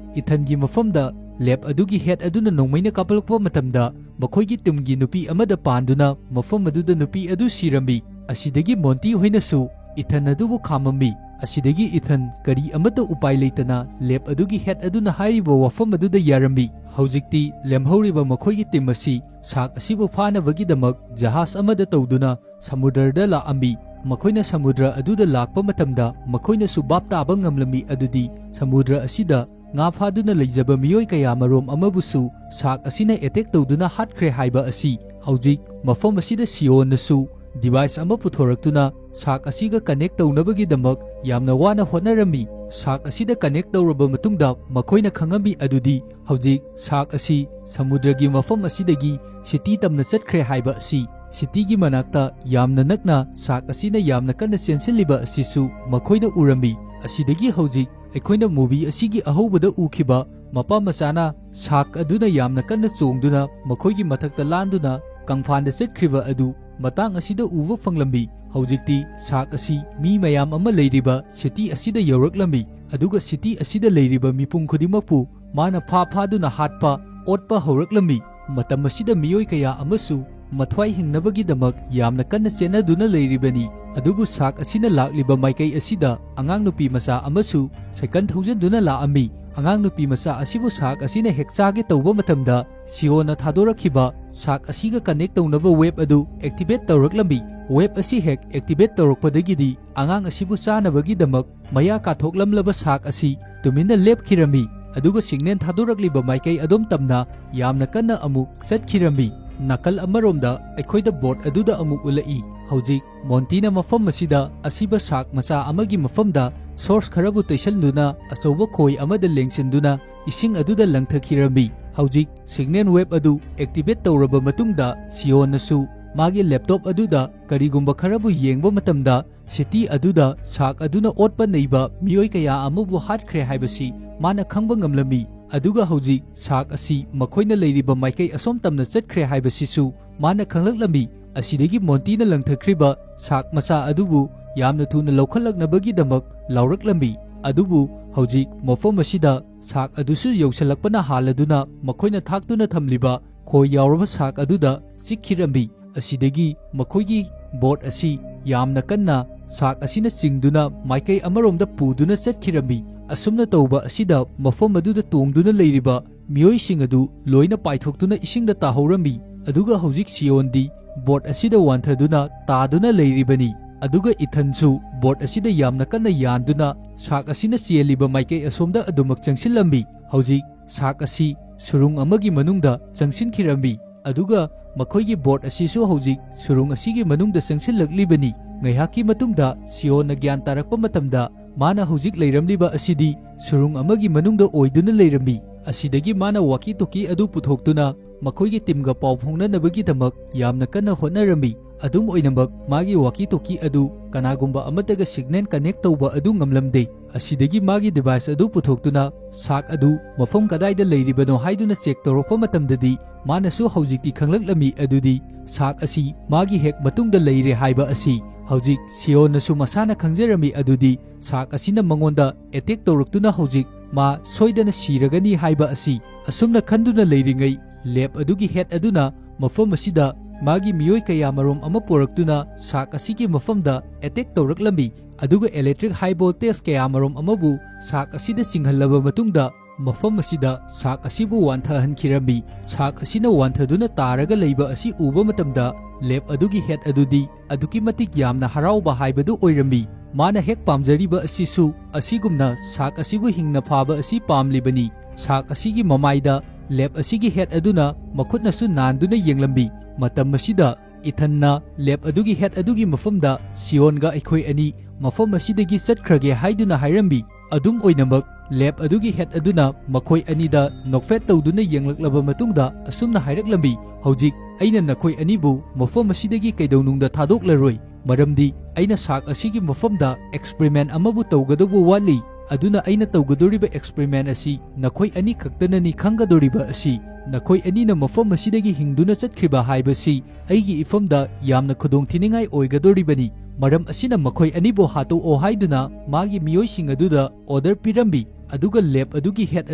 ꯏꯊꯟꯒꯤ ꯃꯐꯝꯗ ꯂꯦꯕ ꯑꯗꯨꯒꯤ ꯍꯦꯗ ꯑꯗꯨꯅ ꯅꯣꯡꯃꯩꯅ ꯀꯥꯞꯂꯛꯄ ꯃꯇꯝꯗ ꯃꯈꯣꯏꯒꯤ ꯇꯤꯝꯒꯤ ꯅꯨꯄꯤ ꯑꯃꯗ ꯄꯥꯟꯗꯨꯅ ꯃꯐꯝ ꯑꯗꯨꯗ ꯅꯨꯄꯤ ꯑꯗꯨ ꯁꯤꯔꯝꯃꯤ꯫ ꯑꯁꯤꯗꯒꯤ ꯃꯣꯟꯇꯤ ꯍꯣꯏꯅꯁꯨ ꯏꯊꯟ ꯑꯗꯨꯕꯨ ꯈꯥꯝꯃꯝꯃꯤ꯫ ꯑꯁꯤꯗꯒꯤ ꯏꯊꯟ ꯀꯔꯤ ꯑꯃꯠꯇ ꯎꯄꯥꯏ ꯂꯩꯇꯅ ꯂꯦꯕ ꯑꯗꯨꯒꯤ ꯍꯦꯗ ꯑꯗꯨꯅ ꯍꯥꯏꯔꯤꯕ ꯋꯥꯐꯝ ꯑꯗꯨꯗ ꯌꯥꯔꯝꯃꯤ꯫ ꯍꯧꯖꯤꯛꯇꯤ ꯂꯦꯝꯍꯧꯔꯤꯕ ꯃꯈꯣꯏꯒꯤ ꯇꯤꯝ ꯑꯁꯤ ꯁꯥꯛ ꯑꯁꯤꯕꯨ ꯐꯥꯅꯕꯒꯤꯗꯃꯛ ꯖꯍꯥꯖ ꯑꯃꯗ ꯇꯧꯗꯨꯅ ꯁꯃꯨꯗ꯭ꯔꯗ ꯂꯥꯛꯑꯝꯃꯤ꯫ ꯃꯈꯣꯏꯅ ꯁꯃꯨꯗ꯭ꯔ ꯑꯗꯨꯗ ꯂꯥꯛꯄ ꯃꯇꯝꯗ ꯃꯈꯣꯏꯅꯁꯨ ꯚꯥꯞ ꯇꯥꯕ ꯉꯝꯂꯝꯃꯤ ꯑꯗꯨꯗꯤ ꯁꯃꯨꯗ꯭ꯔ ꯑꯁꯤꯗ ꯉꯥ ꯐꯥꯗꯨꯅ ꯂꯩꯖꯕ ꯃꯤꯑꯣꯏ ꯀꯌꯥ ꯃꯔꯣꯝ ꯑꯃꯕꯨꯁꯨ ꯁꯥꯛ ꯑꯁꯤꯅ ꯑꯦꯇꯦꯛ ꯇꯧꯗꯨꯅ ꯍꯥꯠꯈ꯭ꯔꯦ ꯍꯥꯏꯕ ꯑꯁꯤ꯫ ꯍꯧꯖꯤꯛ ꯃꯐꯝ ꯑꯁꯤꯗ ꯁꯤꯌꯣꯟꯅꯁꯨ ꯗꯤꯚꯥꯏꯁ ꯑꯃ ꯄꯨꯊꯣꯔꯛꯇꯨꯅ ꯁꯥꯛ ꯑꯁꯤꯒ ꯀꯅꯦꯛ ꯇꯧꯅꯕꯒꯤꯗꯃꯛ ꯌꯥꯝꯅ ꯋꯥꯅ ꯍꯣꯠꯅꯔꯝꯃꯤ꯫ ꯁꯥꯛ ꯑꯁꯤꯗ ꯀꯅꯦꯛ ꯇꯧꯔꯕ ꯃꯇꯨꯡꯗ ꯃꯈꯣꯏꯅ ꯈꯪꯉꯝꯃꯤ ꯑꯗꯨꯗꯤ ꯍꯧꯖꯤꯛ ꯁꯥꯛ ꯑꯁꯤ ꯁꯃꯨꯗ꯭ꯔꯒꯤ ꯃꯐꯝ ꯑꯁꯤꯗꯒꯤ ꯁꯤꯇꯤ ꯇꯝꯅ ꯆꯠꯈ꯭ꯔꯦ ꯍꯥꯏꯕ ꯑꯁꯤ꯫ ꯁꯤꯇꯤꯒꯤ ꯃꯅꯥꯛꯇ ꯌꯥꯝꯅ ꯅꯛꯅ ꯁꯥꯛ ꯑꯁꯤꯅ ꯌꯥꯝꯅ ꯀꯟꯅ ꯆꯦꯟꯁꯤꯜꯂꯤꯕ ꯑꯁꯤꯁꯨ ꯃꯈꯣꯏꯅ ꯎꯔꯝꯃꯤ꯫ ꯑꯁꯤꯗꯒꯤ ꯍꯧꯖꯤꯛ ꯑꯩꯈꯣꯏꯅ ꯃꯨꯚꯤ ꯑꯁꯤꯒꯤ ꯑꯍꯧꯕꯗ ꯎꯈꯤꯕ ꯃꯄꯥ ꯃꯆꯥꯅ ꯁꯥꯛ ꯑꯗꯨꯅ ꯌꯥꯝꯅ ꯀꯟꯅ ꯆꯣꯡꯗꯨꯅ ꯃꯈꯣꯏꯒꯤ ꯃꯊꯛꯇ ꯂꯥꯟꯗꯨꯅ ꯀꯪꯐꯥꯟꯗ ꯆꯠꯈ꯭ꯔꯤꯕ ꯑꯗꯨ ꯃꯇꯥꯡ ꯑꯁꯤꯗ ꯎꯕ ꯐꯪꯂꯝꯃꯤ꯫ ꯍꯧꯖꯤꯛꯇꯤ ꯁꯥꯛ ꯑꯁꯤ ꯃꯤ ꯃꯌꯥꯝ ꯑꯃ ꯂꯩꯔꯤꯕ ꯁꯤꯇꯤ ꯑꯁꯤꯗ ꯌꯧꯔꯛꯂꯝꯃꯤ, ꯑꯗꯨꯒ ꯁꯤꯇꯤ ꯑꯁꯤꯗ ꯂꯩꯔꯤꯕ ꯃꯤꯄꯨꯝ ꯈꯨꯗꯤꯡꯃꯛꯄꯨ ꯃꯥꯅ ꯐꯥꯗꯨꯅ ꯍꯥꯠꯄ ꯑꯣꯠꯄ ꯍꯧꯔꯛꯂꯝꯃꯤ꯫ ꯃꯇꯝ ꯑꯁꯤꯗ ꯃꯤꯑꯣꯏ ꯀꯌꯥ ꯑꯃꯁꯨ ꯃꯊ꯭ꯋꯥꯏ ꯍꯤꯡꯅꯕꯒꯤꯗꯃꯛ ꯌꯥꯝꯅ ꯀꯟꯅ ꯆꯦꯟꯅꯗꯨꯅ ꯂꯩꯔꯤꯕꯅꯤ꯫ ꯑꯗꯨꯕꯨ ꯁꯥꯛ ꯑꯁꯤꯅ ꯂꯥꯛꯂꯤꯕ ꯃꯥꯏꯀꯩ ꯑꯁꯤꯗ ꯑꯉꯥꯡ ꯅꯨꯄꯤ ꯃꯆꯥ ꯑꯃꯁꯨ ꯁꯥꯏꯀꯜ ꯊꯧꯖꯤꯟꯗꯨꯅ ꯂꯥꯛꯑꯝꯃꯤ꯫ ꯑꯉꯥꯡ ꯅꯨꯄꯤ ꯃꯆꯥ ꯑꯁꯤꯕꯨ ꯁꯥꯛ ꯑꯁꯤꯅ ꯍꯦꯛ ꯆꯥꯒꯦ ꯇꯧꯕ ꯃꯇꯝꯗ ꯁꯤꯌꯣꯟꯅ ꯊꯥꯗꯣꯔꯛꯈꯤꯕ ꯁꯥꯛ ꯑꯁꯤꯒ ꯀꯅꯦꯛ ꯇꯧꯅꯕ ꯋꯦꯕ ꯑꯗꯨ ꯑꯦꯛꯇꯤꯚꯦꯠ ꯇꯧꯔꯛꯂꯝꯃꯤ꯫ ꯋꯦꯕ ꯑꯁꯤ ꯍꯦꯛ ꯑꯦꯛꯇꯤꯚꯦꯠ ꯇꯧꯔꯛꯄꯗꯒꯤꯗꯤ ꯑꯉꯥꯡ ꯑꯁꯤꯕꯨ ꯆꯥꯅꯕꯒꯤꯗꯃꯛ ꯃꯌꯥ ꯀꯥꯊꯣꯛꯂꯝꯂꯕ ꯁꯥꯛ ꯑꯁꯤ ꯇꯨꯃꯤꯟꯅ ꯂꯦꯞꯈꯤꯔꯝꯃꯤ, ꯑꯗꯨꯒ ꯁꯤꯒꯅꯦꯜ ꯊꯥꯗꯣꯔꯛꯂꯤꯕ ꯃꯥꯏꯀꯩ ꯑꯗꯣꯝ ꯇꯝꯅ ꯌꯥꯝꯅ ꯀꯟꯅ ꯑꯃꯨꯛ ꯆꯠꯈꯤꯔꯝꯃꯤ꯫ ꯅꯥꯀꯜ ꯑꯃꯔꯣꯝꯗ ꯑꯩꯈꯣꯏꯗ ꯕꯣꯔꯗ ꯑꯗꯨꯗ ꯑꯃꯨꯛ ꯎꯠꯂꯛꯏ꯫ ꯍꯧꯖꯤꯛ ꯃꯣꯟꯇꯤꯅ ꯃꯐꯝ ꯑꯁꯤꯗ ꯑꯁꯤꯕ ꯁꯥꯛ ꯃꯆꯥ ꯑꯃꯒꯤ ꯃꯐꯝꯗ ꯁꯣꯔꯁ ꯈꯔꯕꯨ ꯇꯩꯁꯟꯗꯨꯅ ꯑꯆꯧꯕ ꯈꯣꯏ ꯑꯃꯗ ꯂꯦꯡꯁꯤꯟꯗꯨꯅ ꯏꯁꯤꯡ ꯑꯗꯨꯗ ꯂꯪꯊꯈꯤꯔꯝꯃꯤ꯫ ꯍꯧꯖꯤꯛ ꯁꯤꯒꯅꯦꯜ ꯋꯦꯕ ꯑꯗꯨ ꯑꯦꯛꯇꯤꯚꯦꯠ ꯇꯧꯔꯕ ꯃꯇꯨꯡꯗ ꯁꯤꯌꯣꯟꯅꯁꯨ ꯃꯥꯒꯤ ꯂꯦꯞꯇꯣꯞ ꯑꯗꯨꯗ ꯀꯔꯤꯒꯨꯝꯕ ꯈꯔꯕꯨ ꯌꯦꯡꯕ ꯃꯇꯝꯗ ꯁꯤꯇꯤ ꯑꯗꯨꯗ ꯁꯥꯛ ꯑꯗꯨꯅ ꯑꯣꯠꯄ ꯅꯩꯕ ꯃꯤꯑꯣꯏ ꯀꯌꯥ ꯑꯃꯕꯨ ꯍꯥꯠꯈ꯭ꯔꯦ ꯍꯥꯏꯕꯁꯤ ꯃꯥꯅ ꯈꯪꯕ ꯉꯝꯂꯝꯃꯤ꯫ ꯑꯗꯨꯒ ꯍꯧꯖꯤꯛ ꯁꯥꯛ ꯑꯁꯤ ꯃꯈꯣꯏꯅ ꯂꯩꯔꯤꯕ ꯃꯥꯏꯀꯩ ꯑꯁꯣꯝ ꯇꯝꯅ ꯆꯠꯈ꯭ꯔꯦ ꯍꯥꯏꯕꯁꯤꯁꯨ ꯃꯥꯅ ꯈꯪꯂꯛꯂꯝꯃꯤ꯫ ꯑꯁꯤꯗꯒꯤ ꯃꯣꯟꯇꯤꯅ ꯂꯪꯊꯈ꯭ꯔꯤꯕ ꯁꯥꯛ ꯃꯆꯥ ꯑꯗꯨꯕꯨ ꯌꯥꯝꯅ ꯊꯨꯅ ꯂꯧꯈꯠꯂꯛꯅꯕꯒꯤꯗꯃꯛ ꯂꯥꯎꯔꯛꯂꯝꯃꯤ꯫ ꯑꯗꯨꯕꯨ ꯍꯧꯖꯤꯛ ꯃꯐꯝ ꯑꯁꯤꯗ ꯁꯥꯛ ꯑꯗꯨꯁꯨ ꯌꯧꯁꯤꯜꯂꯛꯄꯅ ꯍꯥꯜꯂꯗꯨꯅ ꯃꯈꯣꯏꯅ ꯊꯥꯛꯇꯨꯅ ꯊꯝꯂꯤꯕ ꯈꯣꯏ ꯌꯥꯎꯔꯕ ꯁꯥꯛ ꯑꯗꯨꯗ ꯆꯤꯛꯈꯤꯔꯝꯃꯤ꯫ ꯑꯁꯤꯗꯒꯤ ꯃꯈꯣꯏꯒꯤ ꯕꯣꯠ ꯑꯁꯤ ꯌꯥꯝꯅ ꯀꯟꯅ ꯁꯥꯛ ꯑꯁꯤꯅ ꯆꯤꯡꯗꯨꯅ ꯃꯥꯏꯀꯩ ꯑꯃꯔꯣꯝꯗ ꯄꯨꯗꯨꯅ ꯆꯠꯈꯤꯔꯝꯃꯤ꯫ ꯑꯁꯨꯝꯅ ꯇꯧꯕ ꯑꯁꯤꯗ ꯃꯐꯝ ꯑꯗꯨꯗ ꯇꯣꯡꯗꯨꯅ ꯂꯩꯔꯤꯕ ꯃꯤꯑꯣꯏꯁꯤꯡ ꯑꯗꯨ ꯂꯣꯏꯅ ꯄꯥꯏꯊꯣꯛꯇꯨꯅ ꯏꯁꯤꯡꯗ ꯇꯥꯍꯧꯔꯝꯃꯤ꯫ ꯑꯗꯨꯒ ꯍꯧꯖꯤꯛ ꯁꯤꯌꯣꯟꯗꯤ ꯕꯣꯠ ꯑꯁꯤꯗ ꯋꯥꯟꯊꯗꯨꯅ ꯇꯥꯗꯨꯅ ꯂꯩꯔꯤꯕꯅꯤ꯫ ꯑꯗꯨꯒ ꯏꯊꯟꯁꯨ ꯕꯣꯠ ꯑꯁꯤꯗ ꯌꯥꯝꯅ ꯀꯟꯅ ꯌꯥꯟꯗꯨꯅ ꯁꯥꯛ ꯑꯁꯤꯅ ꯆꯦꯜꯂꯤꯕ ꯃꯥꯏꯀꯩ ꯑꯁꯣꯝꯗ ꯑꯗꯨꯃꯛ ꯆꯪꯁꯤꯜꯂꯝꯃꯤ꯫ ꯍꯧꯖꯤꯛ ꯁꯥꯛ ꯑꯁꯤ ꯁꯨꯔꯨꯡ ꯑꯃꯒꯤ ꯃꯅꯨꯡꯗ ꯆꯪꯁꯤꯟꯈꯤꯔꯝꯃꯤ꯫ ꯑꯗꯨꯒ ꯃꯈꯣꯏꯒꯤ ꯕꯣꯠ ꯑꯁꯤꯁꯨ ꯍꯧꯖꯤꯛ ꯁꯨꯔꯨꯡ ꯑꯁꯤꯒꯤ ꯃꯅꯨꯡꯗ ꯆꯪꯁꯤꯜꯂꯛꯂꯤꯕꯅꯤ꯫ ꯉꯥꯏꯍꯥꯛꯀꯤ ꯃꯇꯨꯡꯗ ꯁꯤꯌꯣꯟꯅ ꯒ꯭ꯌꯥꯟ ꯇꯥꯔꯛꯄ ꯃꯇꯝꯗ ꯃꯥꯅ ꯍꯧꯖꯤꯛ ꯂꯩꯔꯝꯂꯤꯕ ꯑꯁꯤꯗꯤ ꯁꯨꯔꯨꯡ ꯑꯃꯒꯤ ꯃꯅꯨꯡꯗ ꯑꯣꯏꯗꯨꯅ ꯂꯩꯔꯝꯃꯤ꯫ ꯑꯁꯤꯗꯒꯤ ꯃꯥꯅ ꯋꯥꯀꯤ ꯇꯣꯀꯤ ꯑꯗꯨ ꯄꯨꯊꯣꯛꯇꯨꯅ ꯃꯈꯣꯏꯒꯤ ꯇꯤꯝꯒ ꯄꯥꯎ ꯐꯥꯎꯅꯅꯕꯒꯤꯗꯃꯛ ꯌꯥꯝꯅ ꯀꯟꯅ ꯍꯣꯠꯅꯔꯝꯃꯤ꯫ ꯑꯗꯨꯝ ꯑꯣꯏꯅꯃꯛ ꯃꯥꯒꯤ ꯋꯥꯀꯤ ꯇꯣꯀꯤ ꯑꯗꯨ ꯀꯅꯥꯒꯨꯝꯕ ꯑꯃꯠꯇꯒ ꯁꯤꯒꯅꯦꯜ ꯀꯅꯦꯛ ꯇꯧꯕ ꯑꯗꯨ ꯉꯝꯂꯝꯗꯦ꯫ ꯑꯁꯤꯗꯒꯤ ꯃꯥꯒꯤ ꯗꯤꯚꯥꯏꯁ ꯑꯗꯨ ꯄꯨꯊꯣꯛꯇꯨꯅ ꯁꯥꯛ ꯑꯗꯨ ꯃꯐꯝ ꯀꯗꯥꯏꯗ ꯂꯩꯔꯤꯕꯅꯣ ꯍꯥꯏꯗꯨꯅ ꯆꯦꯛ ꯇꯧꯔꯛꯄ ꯃꯇꯝꯗꯗꯤ ꯃꯥꯅꯁꯨ ꯍꯧꯖꯤꯛꯇꯤ ꯈꯪꯂꯛꯂꯝꯃꯤ ꯑꯗꯨꯗꯤ ꯁꯥꯛ ꯑꯁꯤ ꯃꯥꯒꯤ ꯍꯦꯛ ꯃꯇꯨꯡꯗ ꯂꯩꯔꯦ ꯍꯥꯏꯕ ꯑꯁꯤ꯫ ꯍꯧꯖꯤꯛ ꯁꯤꯌꯣꯟꯅꯁꯨ ꯃꯁꯥꯅ ꯈꯪꯖꯔꯝꯃꯤ ꯑꯗꯨꯗꯤ ꯁꯥꯛ ꯑꯁꯤꯅ ꯃꯉꯣꯟꯗ ꯑꯦꯇꯦꯛ ꯇꯧꯔꯛꯇꯨꯅ ꯍꯧꯖꯤꯛ ꯃꯥ ꯁꯣꯏꯗꯅ ꯁꯤꯔꯒꯅꯤ ꯍꯥꯏꯕ ꯑꯁꯤ꯫ ꯑꯁꯨꯝꯅ ꯈꯟꯗꯨꯅ ꯂꯩꯔꯤꯉꯩ ꯂꯦꯕ ꯑꯗꯨꯒꯤ ꯍꯦꯗ ꯑꯗꯨꯅ ꯃꯐꯝ ꯑꯁꯤꯗ ꯃꯥꯒꯤ ꯃꯤꯑꯣꯏ ꯀꯌꯥꯃꯔꯣꯝ ꯑꯃ ꯄꯨꯔꯛꯇꯨꯅ ꯁꯥꯛ ꯑꯁꯤꯒꯤ ꯃꯐꯝꯗ ꯑꯦꯇꯦꯛ ꯇꯧꯔꯛꯂꯝꯃꯤ꯫ ꯑꯗꯨꯒ ꯏꯂꯦꯛꯇ꯭ꯔꯤꯛ ꯍꯥꯏ ꯚꯣꯜꯇꯦꯖ ꯀꯌꯥꯃꯔꯣꯝ ꯑꯃꯕꯨ ꯁꯥꯛ ꯑꯁꯤꯗ ꯆꯤꯡꯍꯜꯂꯕ ꯃꯇꯨꯡꯗ ꯃꯐꯝ ꯑꯁꯤꯗ ꯁꯥꯛ ꯑꯁꯤꯕꯨ ꯋꯥꯟꯊꯍꯟꯈꯤꯔꯝꯃꯤ꯫ ꯁꯥꯛ ꯑꯁꯤꯅ ꯋꯥꯟꯊꯗꯨꯅ ꯇꯥꯔꯒ ꯂꯩꯕ ꯑꯁꯤ ꯎꯕ ꯃꯇꯝꯗ ꯂꯦꯕ ꯑꯗꯨꯒꯤ ꯍꯦꯗ ꯑꯗꯨꯗꯤ ꯑꯗꯨꯛꯀꯤ ꯃꯇꯤꯛ ꯌꯥꯝꯅ ꯍꯔꯥꯎꯕ ꯍꯥꯏꯕꯗꯨ ꯑꯣꯏꯔꯝꯃꯤ꯫ ꯃꯥꯅ ꯍꯦꯛ ꯄꯥꯝꯖꯔꯤꯕ ꯑꯁꯤꯁꯨ ꯑꯁꯤꯒꯨꯝꯅ ꯁꯥꯛ ꯑꯁꯤꯕꯨ ꯍꯤꯡꯅ ꯐꯥꯕ ꯑꯁꯤ ꯄꯥꯝꯂꯤꯕꯅꯤ꯫ ꯁꯥꯛ ꯑꯁꯤꯒꯤ ꯃꯃꯥꯏꯗ ꯂꯦꯕ ꯑꯁꯤꯒꯤ ꯍꯦꯗ ꯑꯗꯨꯅ ꯃꯈꯨꯠꯅꯁꯨ ꯅꯥꯟꯗꯨꯅ ꯌꯦꯡꯂꯝꯃꯤ꯫ ꯃꯇꯝ ꯑꯁꯤꯗ ꯏꯊꯟꯅ ꯂꯦꯕ ꯑꯗꯨꯒꯤ ꯍꯦꯗ ꯑꯗꯨꯒꯤ ꯃꯐꯝꯗ ꯁꯤꯌꯣꯟꯒ ꯑꯩꯈꯣꯏ ꯑꯅꯤ ꯃꯐꯝ ꯑꯁꯤꯗꯒꯤ ꯆꯠꯈ꯭ꯔꯒꯦ ꯍꯥꯏꯗꯨꯅ ꯍꯥꯏꯔꯝꯃꯤ꯫ ꯑꯗꯨꯝ ꯑꯣꯏꯅꯃꯛ ꯂꯦꯕ ꯑꯗꯨꯒꯤ ꯍꯦꯗ ꯑꯗꯨꯅ ꯃꯈꯣꯏ ꯑꯅꯤꯗ ꯅꯣꯛꯐꯦꯠ ꯇꯧꯗꯨꯅ ꯌꯦꯡꯂꯛꯂꯕ ꯃꯇꯨꯡꯗ ꯑꯁꯨꯝꯅ ꯍꯥꯏꯔꯛꯂꯝꯃꯤ, ꯍꯧꯖꯤꯛ ꯑꯩꯅ ꯅꯈꯣꯏ ꯑꯅꯤꯕꯨ ꯃꯐꯝ ꯑꯁꯤꯗꯒꯤ ꯀꯩꯗꯧꯅꯨꯡꯗ ꯊꯥꯗꯣꯛꯂꯔꯣꯏ, ꯃꯔꯝꯗꯤ ꯑꯩꯅ ꯁꯥꯛ ꯑꯁꯤꯒꯤ ꯃꯐꯝꯗ ꯑꯦꯛꯁꯄꯦꯔꯤꯃꯦꯟ ꯑꯃꯕꯨ ꯇꯧꯒꯗꯧꯕ ꯋꯥꯠꯂꯤ꯫ ꯑꯗꯨꯅ ꯑꯩꯅ ꯇꯧꯒꯗꯧꯔꯤꯕ ꯑꯦꯛꯁꯄꯦꯔꯤꯃꯦꯟ ꯑꯁꯤ ꯅꯈꯣꯏ ꯑꯅꯤ ꯈꯛꯇꯅꯅꯤ ꯈꯪꯒꯗꯧꯔꯤꯕ ꯑꯁꯤ꯫ ꯅꯈꯣꯏ ꯑꯅꯤꯅ ꯃꯐꯝ ꯑꯁꯤꯗꯒꯤ ꯍꯤꯡꯗꯨꯅ ꯆꯠꯈ꯭ꯔꯤꯕ ꯍꯥꯏꯕꯁꯤ ꯑꯩꯒꯤ ꯏꯐꯝꯗ ꯌꯥꯝꯅ ꯈꯨꯗꯣꯡꯊꯤꯅꯤꯡꯉꯥꯏ ꯑꯣꯏꯒꯗꯧꯔꯤꯕꯅꯤ꯫ ꯃꯔꯝ ꯑꯁꯤꯅ ꯃꯈꯣꯏ ꯑꯅꯤꯕꯨ ꯍꯥꯠꯇꯣꯛꯑꯣ ꯍꯥꯏꯗꯨꯅ ꯃꯥꯒꯤ ꯃꯤꯑꯣꯏꯁꯤꯡ ꯑꯗꯨꯗ ꯑꯣꯔꯗꯔ ꯄꯤꯔꯝꯃꯤ꯫ ꯑꯗꯨꯒ ꯂꯦꯕ ꯑꯗꯨꯒꯤ ꯍꯦꯗ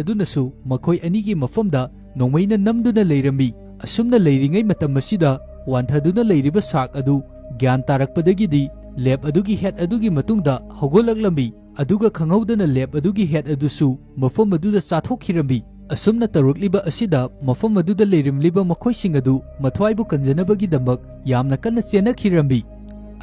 ꯑꯗꯨꯅꯁꯨ ꯃꯈꯣꯏ ꯑꯅꯤꯒꯤ ꯃꯐꯝꯗ ꯅꯣꯡꯃꯩꯅ ꯅꯝꯗꯨꯅ ꯂꯩꯔꯝꯃꯤ꯫ ꯑꯁꯨꯝꯅ ꯂꯩꯔꯤꯉꯩ ꯃꯇꯝ ꯑꯁꯤꯗ ꯋꯥꯟꯊꯗꯨꯅ ꯂꯩꯔꯤꯕ ꯁꯥꯛ ꯑꯗꯨ ꯒ꯭ꯌꯥꯟ ꯇꯥꯔꯛꯄꯗꯒꯤꯗꯤ ꯂꯦꯕ ꯑꯗꯨꯒꯤ ꯍꯦꯗ ꯑꯗꯨꯒꯤ ꯃꯇꯨꯡꯗ ꯍꯧꯒꯠꯂꯛꯂꯝꯃꯤ꯫ ꯑꯗꯨꯒ ꯈꯪꯍꯧꯗꯅ ꯂꯦꯕ ꯑꯗꯨꯒꯤ ꯍꯦꯗ ꯑꯗꯨꯁꯨ ꯃꯐꯝ ꯑꯗꯨꯗ ꯆꯥꯊꯣꯛꯈꯤꯔꯝꯃꯤ꯫ ꯑꯁꯨꯝꯅ ꯇꯧꯔꯛꯂꯤꯕ ꯑꯁꯤꯗ ꯃꯐꯝ ꯑꯗꯨꯗ ꯂꯩꯔꯝꯂꯤꯕ ꯃꯈꯣꯏꯁꯤꯡ ꯑꯗꯨ ꯃꯊ꯭ꯋꯥꯏꯕꯨ ꯀꯟꯖꯅꯕꯒꯤꯗꯃꯛ ꯌꯥꯝꯅ ꯀꯟꯅ ꯆꯦꯟꯅꯈꯤꯔꯝꯃꯤ꯫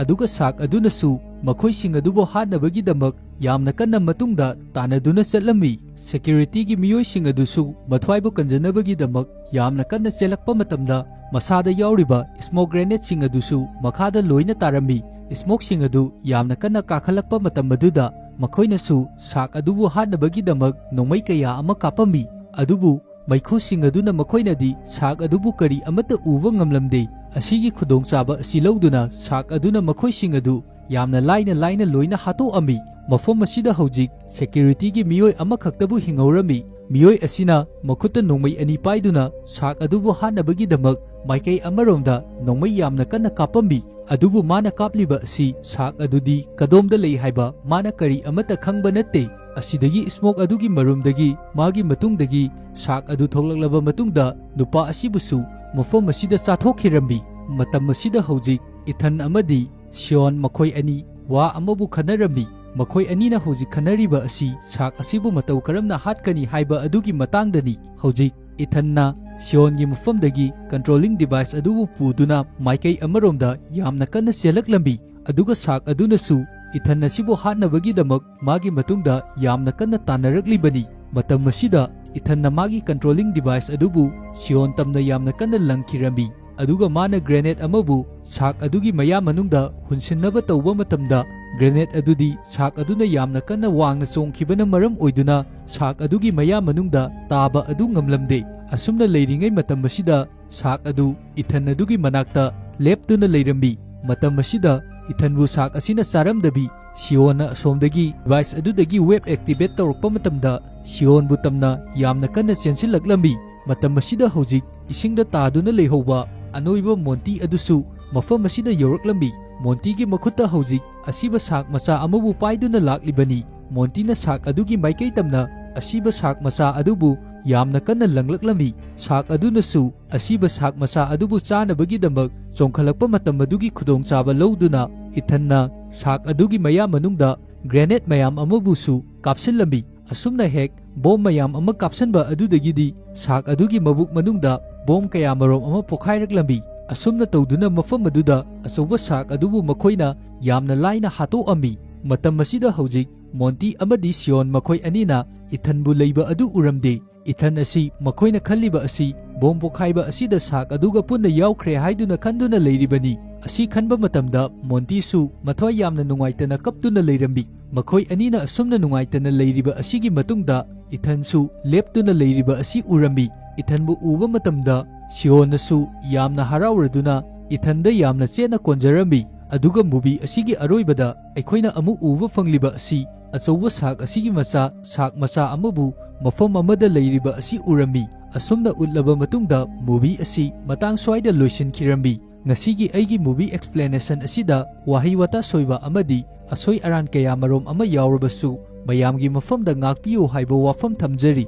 ꯑꯗꯨꯒ ꯁꯥꯛ ꯑꯗꯨꯅꯁꯨ ꯃꯈꯣꯏꯁꯤꯡ ꯑꯗꯨꯕꯨ ꯍꯥꯠꯅꯕꯒꯤꯗꯃꯛ ꯌꯥꯝꯅ ꯀꯟꯅ ꯃꯇꯨꯡꯗ ꯇꯥꯟꯅꯗꯨꯅ ꯆꯠꯂꯝꯃꯤ꯫ ꯁꯦꯀ꯭ꯌꯨꯔꯤꯇꯤꯒꯤ ꯃꯤꯑꯣꯏꯁꯤꯡ ꯑꯗꯨꯁꯨ ꯃꯊ꯭ꯋꯥꯏꯕꯨ ꯀꯟꯖꯅꯕꯒꯤꯗꯃꯛ ꯌꯥꯝꯅ ꯀꯟꯅ ꯆꯦꯜꯂꯛꯄ ꯃꯇꯝꯗ ꯃꯁꯥꯗ ꯌꯥꯎꯔꯤꯕ ꯁ꯭ꯃꯣꯛ ꯒ꯭ꯔꯦꯅꯦꯗꯁꯤꯡ ꯑꯗꯨꯁꯨ ꯃꯈꯥꯗ ꯂꯣꯏꯅ ꯇꯥꯔꯝꯃꯤ꯫ ꯁ꯭ꯃꯣꯛꯁꯤꯡ ꯑꯗꯨ ꯌꯥꯝꯅ ꯀꯟꯅ ꯀꯥꯈꯠꯂꯛꯄ ꯃꯇꯝ ꯑꯗꯨꯗ ꯃꯈꯣꯏꯅꯁꯨ ꯁꯥꯛ ꯑꯗꯨꯕꯨ ꯍꯥꯠꯅꯕꯒꯤꯗꯃꯛ ꯅꯣꯡꯃꯩ ꯀꯌꯥ ꯑꯃ ꯀꯥꯞꯄꯝꯃꯤ꯫ ꯑꯗꯨꯕꯨ ꯃꯩꯈꯨꯁꯤꯡ ꯑꯗꯨꯅ ꯃꯈꯣꯏꯅꯗꯤ ꯁꯥꯛ ꯑꯗꯨꯕꯨ ꯀꯔꯤ ꯑꯃꯠꯇ ꯎꯕ ꯉꯝꯂꯝꯗꯦ꯫ ꯑꯁꯤꯒꯤ ꯈꯨꯗꯣꯡꯆꯥꯕ ꯑꯁꯤ ꯂꯧꯗꯨꯅ ꯁꯥꯛ ꯑꯗꯨꯅ ꯃꯈꯣꯏꯁꯤꯡ ꯑꯗꯨ ꯌꯥꯝꯅ ꯂꯥꯏꯅ ꯂꯣꯏꯅ ꯍꯥꯠꯇꯣꯛꯑꯝꯃꯤ꯫ ꯃꯐꯝ ꯑꯁꯤꯗ ꯍꯧꯖꯤꯛ ꯁꯦꯀ꯭ꯌꯨꯔꯤꯇꯤꯒꯤ ꯃꯤꯑꯣꯏ ꯑꯃꯈꯛꯇꯕꯨ ꯍꯤꯡꯍꯧꯔꯝꯃꯤ꯫ ꯃꯤꯑꯣꯏ ꯑꯁꯤꯅ ꯃꯈꯨꯠꯇ ꯅꯣꯡꯃꯩ ꯑꯅꯤ パイꯗꯨꯅ ꯁꯥꯛ ꯑꯗꯨꯕꯨ ꯍꯥꯠꯅꯕꯒꯤꯗꯃꯛ ꯃꯥꯏꯀꯩ ꯑꯃꯔꯣꯝꯗ ꯅꯣꯡꯃꯩ ꯌꯥꯝꯅ ꯀꯟꯅ ꯀꯥꯞꯄꯝꯃꯤ꯫ ꯑꯗꯨꯕꯨ ꯃꯥꯅ ꯀꯥꯞꯂꯤꯕ ꯑꯁꯤ ꯁꯥꯛ ꯑꯗꯨꯗꯤ ꯀꯗꯣꯝꯗ ꯂꯩ ꯍꯥꯏꯕ ꯃꯥꯅ ꯀꯔꯤ ꯑꯃꯠꯇ ꯈꯪꯕ ꯅꯠꯇꯦ꯫ ꯑꯁꯤꯗꯒꯤ ꯁ꯭ꯃꯣꯛ ꯑꯗꯨꯒꯤ ꯃꯔꯨꯝꯗꯒꯤ ꯃꯥꯒꯤ ꯃꯇꯨꯡꯗꯒꯤ ꯁꯥꯛ ꯑꯗꯨ ꯊꯣꯛꯂꯛꯂꯕ ꯃꯇꯨꯡꯗ ꯅꯨꯄꯥ ꯑꯁꯤꯕꯨꯁꯨ ꯃꯐꯝ ꯑꯁꯤꯗ ꯆꯥꯊꯣꯛꯈꯤꯔꯝꯃꯤ꯫ ꯃꯇꯝ ꯑꯁꯤꯗ ꯍꯧꯖꯤꯛ ꯏꯊꯟ ꯑꯃꯗꯤ ꯁꯤꯌꯣꯟ ꯃꯈꯣꯏ ꯑꯅꯤ ꯋꯥ ꯑꯃꯕꯨ ꯈꯟꯅꯔꯝꯃꯤ꯫ ꯃꯈꯣꯏ ꯑꯅꯤꯅ ꯍꯧꯖꯤꯛ ꯈꯟꯅꯔꯤꯕ ꯑꯁꯤ ꯁꯥꯛ ꯑꯁꯤꯕꯨ ꯃꯇꯧ ꯀꯔꯝꯅ ꯍꯥꯠꯀꯅꯤ ꯍꯥꯏꯕ ꯑꯗꯨꯒꯤ ꯃꯇꯥꯡꯗꯅꯤ꯫ ꯍꯧꯖꯤꯛ ꯏꯊꯟꯅ ꯁꯤꯌꯣꯟꯒꯤ ꯃꯐꯝꯗꯒꯤ ꯀꯟꯇ꯭ꯔꯣꯂꯤꯡ ꯗꯤꯚꯥꯏꯁ ꯑꯗꯨꯕꯨ ꯄꯨꯗꯨꯅ ꯃꯥꯏꯀꯩ ꯑꯃꯔꯣꯝꯗ ꯌꯥꯝꯅ ꯀꯟꯅ ꯆꯦꯜꯂꯛꯂꯝꯃꯤ꯫ ꯑꯗꯨꯒ ꯁꯥꯛ ꯑꯗꯨꯅꯁꯨ ꯏꯊꯟ ꯑꯁꯤꯕꯨ ꯍꯥꯠꯅꯕꯒꯤꯗꯃꯛ ꯃꯥꯒꯤ ꯃꯇꯨꯡꯗ ꯌꯥꯝꯅ ꯀꯟꯅ ꯇꯥꯟꯅꯔꯛꯂꯤꯕꯅꯤ꯫ ꯃꯇꯝ ꯑꯁꯤꯗ ꯏꯊꯟꯅ ꯃꯥꯒꯤ ꯀꯟꯇ꯭ꯔꯣꯂꯤꯡ ꯗꯤꯚꯥꯏꯁ ꯑꯗꯨꯕꯨ ꯁꯤꯌꯣꯟ ꯇꯝꯅ ꯌꯥꯝꯅ ꯀꯟꯅ ꯂꯪꯈꯤꯔꯝꯃꯤ꯫ ꯑꯗꯨꯒ ꯃꯥꯅ ꯒ꯭ꯔꯦꯅꯦꯗ ꯑꯃꯕꯨ ꯁꯥꯛ ꯑꯗꯨꯒꯤ ꯃꯌꯥ ꯃꯅꯨꯡꯗ ꯍꯨꯟꯁꯤꯟꯅꯕ ꯇꯧꯕ ꯃꯇꯝꯗ ꯒ꯭ꯔꯦꯅꯦꯗ ꯑꯗꯨꯗꯤ ꯁꯥꯛ ꯑꯗꯨꯅ ꯌꯥꯝꯅ ꯀꯟꯅ ꯋꯥꯡꯅ ꯆꯣꯡꯈꯤꯕꯅ ꯃꯔꯝ ꯑꯣꯏꯗꯨꯅ ꯁꯥꯛ ꯑꯗꯨꯒꯤ ꯃꯌꯥ ꯃꯅꯨꯡꯗ ꯇꯥꯕ ꯑꯗꯨ ꯉꯝꯂꯝꯗꯦ꯫ ꯑꯁꯨꯝꯅ ꯂꯩꯔꯤꯉꯩ ꯃꯇꯝ ꯑꯁꯤꯗ ꯁꯥꯛ ꯑꯗꯨ ꯏꯊꯟ ꯑꯗꯨꯒꯤ ꯃꯅꯥꯛꯇ ꯂꯦꯞꯇꯨꯅ ꯂꯩꯔꯝꯃꯤ꯫ ꯃꯇꯝ ꯑꯁꯤꯗ ꯏꯊꯟꯕꯨ ꯁꯥꯛ ꯑꯁꯤꯅ ꯆꯥꯔꯝꯗꯕꯤ ꯁꯤꯌꯣꯟꯅ ꯑꯁꯣꯝꯗꯒꯤ ꯗꯤꯚꯥꯏꯁ ꯑꯗꯨꯗꯒꯤ ꯋꯦꯕ ꯑꯦꯛꯇꯤꯚꯦꯠ ꯇꯧꯔꯛꯄ ꯃꯇꯝꯗ ꯁꯤꯌꯣꯟꯕꯨ ꯇꯝꯅ ꯌꯥꯝꯅ ꯀꯟꯅ ꯆꯦꯟꯁꯤꯜꯂꯛꯂꯝꯃꯤ꯫ ꯃꯇꯝ ꯑꯁꯤꯗ ꯍꯧꯖꯤꯛ ꯏꯁꯤꯡꯗ ꯇꯥꯗꯨꯅ ꯂꯩꯍꯧꯕ ꯑꯅꯣꯏꯕ ꯃꯣꯟꯇꯤ ꯑꯗꯨꯁꯨ ꯃꯐꯝ ꯑꯁꯤꯗ ꯌꯧꯔꯛꯂꯝꯃꯤ꯫ ꯃꯣꯟꯇꯤꯒꯤ ꯃꯈꯨꯠꯇ ꯍꯧꯖꯤꯛ ꯑꯁꯤꯕ ꯁꯥꯛ ꯃꯆꯥ ꯑꯃꯕꯨ ꯄꯥꯏꯗꯨꯅ ꯂꯥꯛꯂꯤꯕꯅꯤ꯫ ꯃꯣꯟꯇꯤꯅ ꯁꯥꯛ ꯑꯗꯨꯒꯤ ꯃꯥꯏꯀꯩ ꯇꯝꯅ ꯑꯁꯤꯕ ꯁꯥꯛ ꯃꯆꯥ ꯑꯗꯨꯕꯨ ꯌꯥꯝꯅ ꯀꯟꯅ ꯂꯪꯂꯛꯂꯝꯃꯤ꯫ ꯁꯥꯔꯛ ꯑꯗꯨꯅꯁꯨ ꯑꯁꯤꯕ ꯁꯥꯔꯛ ꯃꯆꯥ ꯑꯗꯨꯕꯨ ꯆꯥꯅꯕꯒꯤꯗꯃꯛ ꯆꯣꯡꯈꯠꯂꯛꯄ ꯃꯇꯝ ꯑꯗꯨꯒꯤ ꯈꯨꯗꯣꯡꯆꯥꯕ ꯂꯧꯗꯨꯅ ꯏꯊꯟꯅ ꯁꯥꯔꯛ ꯑꯗꯨꯒꯤ ꯃꯌꯥ ꯃꯅꯨꯡꯗ ꯒ꯭ꯔꯦꯅꯦꯗ ꯃꯌꯥꯝ ꯑꯃꯕꯨꯁꯨ ꯀꯥꯞꯁꯤꯜꯂꯝꯃꯤ꯫ ꯑꯁꯨꯝꯅ ꯍꯦꯛ ꯕꯣꯝ ꯃꯌꯥꯝ ꯑꯃ ꯀꯥꯞꯁꯤꯟꯕ ꯑꯗꯨꯗꯒꯤꯗꯤ ꯁꯥꯔꯛ ꯑꯗꯨꯒꯤ ꯃꯕꯨꯛ ꯃꯅꯨꯡꯗ ꯕꯣꯝ ꯀꯌꯥꯃꯔꯣꯝ ꯑꯃ ꯄꯣꯈꯥꯏꯔꯛꯂꯝꯃꯤ꯫ ꯑꯁꯨꯝꯅ ꯇꯧꯗꯨꯅ ꯃꯐꯝ ꯑꯗꯨꯗ ꯑꯆꯧꯕ ꯁꯥꯔꯛ ꯑꯗꯨꯕꯨ ꯃꯈꯣꯏꯅ ꯌꯥꯝꯅ ꯂꯥꯏꯅ ꯍꯥꯠꯇꯣꯛꯑꯝꯃꯤ꯫ ꯃꯇꯝ ꯑꯁꯤꯗ ꯍꯧꯖꯤꯛ ꯃꯣꯟꯇꯤ ꯑꯃꯗꯤ ꯁꯤꯌꯣꯟ ꯃꯈꯣꯏ ꯑꯅꯤꯅ ꯏꯊꯟꯕꯨ ꯂꯩꯕ ꯑꯗꯨ ꯎꯔꯝꯗꯦ꯫ ꯏꯊꯟ ꯑꯁꯤ ꯃꯈꯣꯏꯅ ꯈꯜꯂꯤꯕ ꯑꯁꯤ ꯕꯣꯝ ꯄꯣꯈꯥꯏꯕ ꯑꯁꯤꯗ ꯁꯥꯔꯛ ꯑꯗꯨꯒ ꯄꯨꯟꯅ ꯌꯥꯎꯈ꯭ꯔꯦ ꯍꯥꯏꯗꯨꯅ ꯈꯟꯗꯨꯅ ꯂꯩꯔꯤꯕꯅꯤ꯫ ꯑꯁꯤ ꯈꯟꯕ ꯃꯇꯝꯗ ꯃꯣꯟꯇꯤꯁꯨ ꯃꯊ꯭ꯋꯥꯏ ꯌꯥꯝꯅ ꯅꯨꯡꯉꯥꯏꯇꯅ ꯀꯞꯇꯨꯅ ꯂꯩꯔꯝꯃꯤ꯫ ꯃꯈꯣꯏ ꯑꯅꯤꯅ ꯑꯁꯨꯝꯅ ꯅꯨꯡꯉꯥꯏꯇꯅ ꯂꯩꯔꯤꯕ ꯑꯁꯤꯒꯤ ꯃꯇꯨꯡꯗ ꯏꯊꯟꯁꯨ ꯂꯦꯞꯇꯨꯅ ꯂꯩꯔꯤꯕ ꯑꯁꯤ ꯎꯔꯝꯃꯤ꯫ ꯏꯊꯟꯕꯨ ꯎꯕ ꯃꯇꯝꯗ ꯁꯤꯌꯣꯟꯅꯁꯨ ꯌꯥꯝꯅ ꯍꯔꯥꯎꯔꯗꯨꯅ ꯏꯊꯟꯗ ꯌꯥꯝꯅ ꯆꯦꯠꯅ ꯀꯣꯟꯖꯔꯝꯃꯤ꯫ ꯑꯗꯨꯒ ꯃꯨꯚꯤ ꯑꯁꯤꯒꯤ ꯑꯔꯣꯏꯕꯗ ꯑꯩꯈꯣꯏꯅ ꯑꯃꯨꯛ ꯎꯕ ꯐꯪꯂꯤꯕ ꯑꯁꯤ ꯑꯆꯧꯕ ꯁꯥꯔꯛ ꯑꯁꯤꯒꯤ ꯃꯆꯥ ꯁꯥꯔꯛ ꯃꯆꯥ ꯑꯃꯕꯨ ꯃꯐꯝ ꯑꯃꯗ ꯂꯩꯔꯤꯕ ꯑꯁꯤ ꯎꯔꯝꯃꯤ꯫ ꯑꯁꯨꯝꯅ ꯎꯠꯂꯕ ꯃꯇꯨꯡꯗ ꯃꯨꯚꯤ ꯑꯁꯤ ꯃꯇꯥꯡ ꯁ꯭ꯋꯥꯏꯗ ꯂꯣꯏꯁꯤꯟꯈꯤꯔꯝꯃꯤ꯫ ꯉꯁꯤꯒꯤ ꯑꯩꯒꯤ ꯃꯨꯚꯤ ꯑꯦꯛꯁꯄ꯭ꯂꯦꯅꯦꯁꯟ ꯑꯁꯤꯗ ꯋꯥꯍꯩ ꯋꯥꯇꯥ ꯁꯣꯏꯕ ꯑꯃꯗꯤ ꯑꯁꯣꯏ ꯑꯔꯥꯟ ꯀꯌꯥꯃꯔꯣꯝ ꯑꯃ ꯌꯥꯎꯔꯕꯁꯨ ꯃꯌꯥꯝꯒꯤ ꯃꯐꯝꯗ ꯉꯥꯛꯄꯤꯌꯨ ꯍꯥꯏꯕ ꯋꯥꯐꯝ ꯊꯝꯖꯔꯤ꯫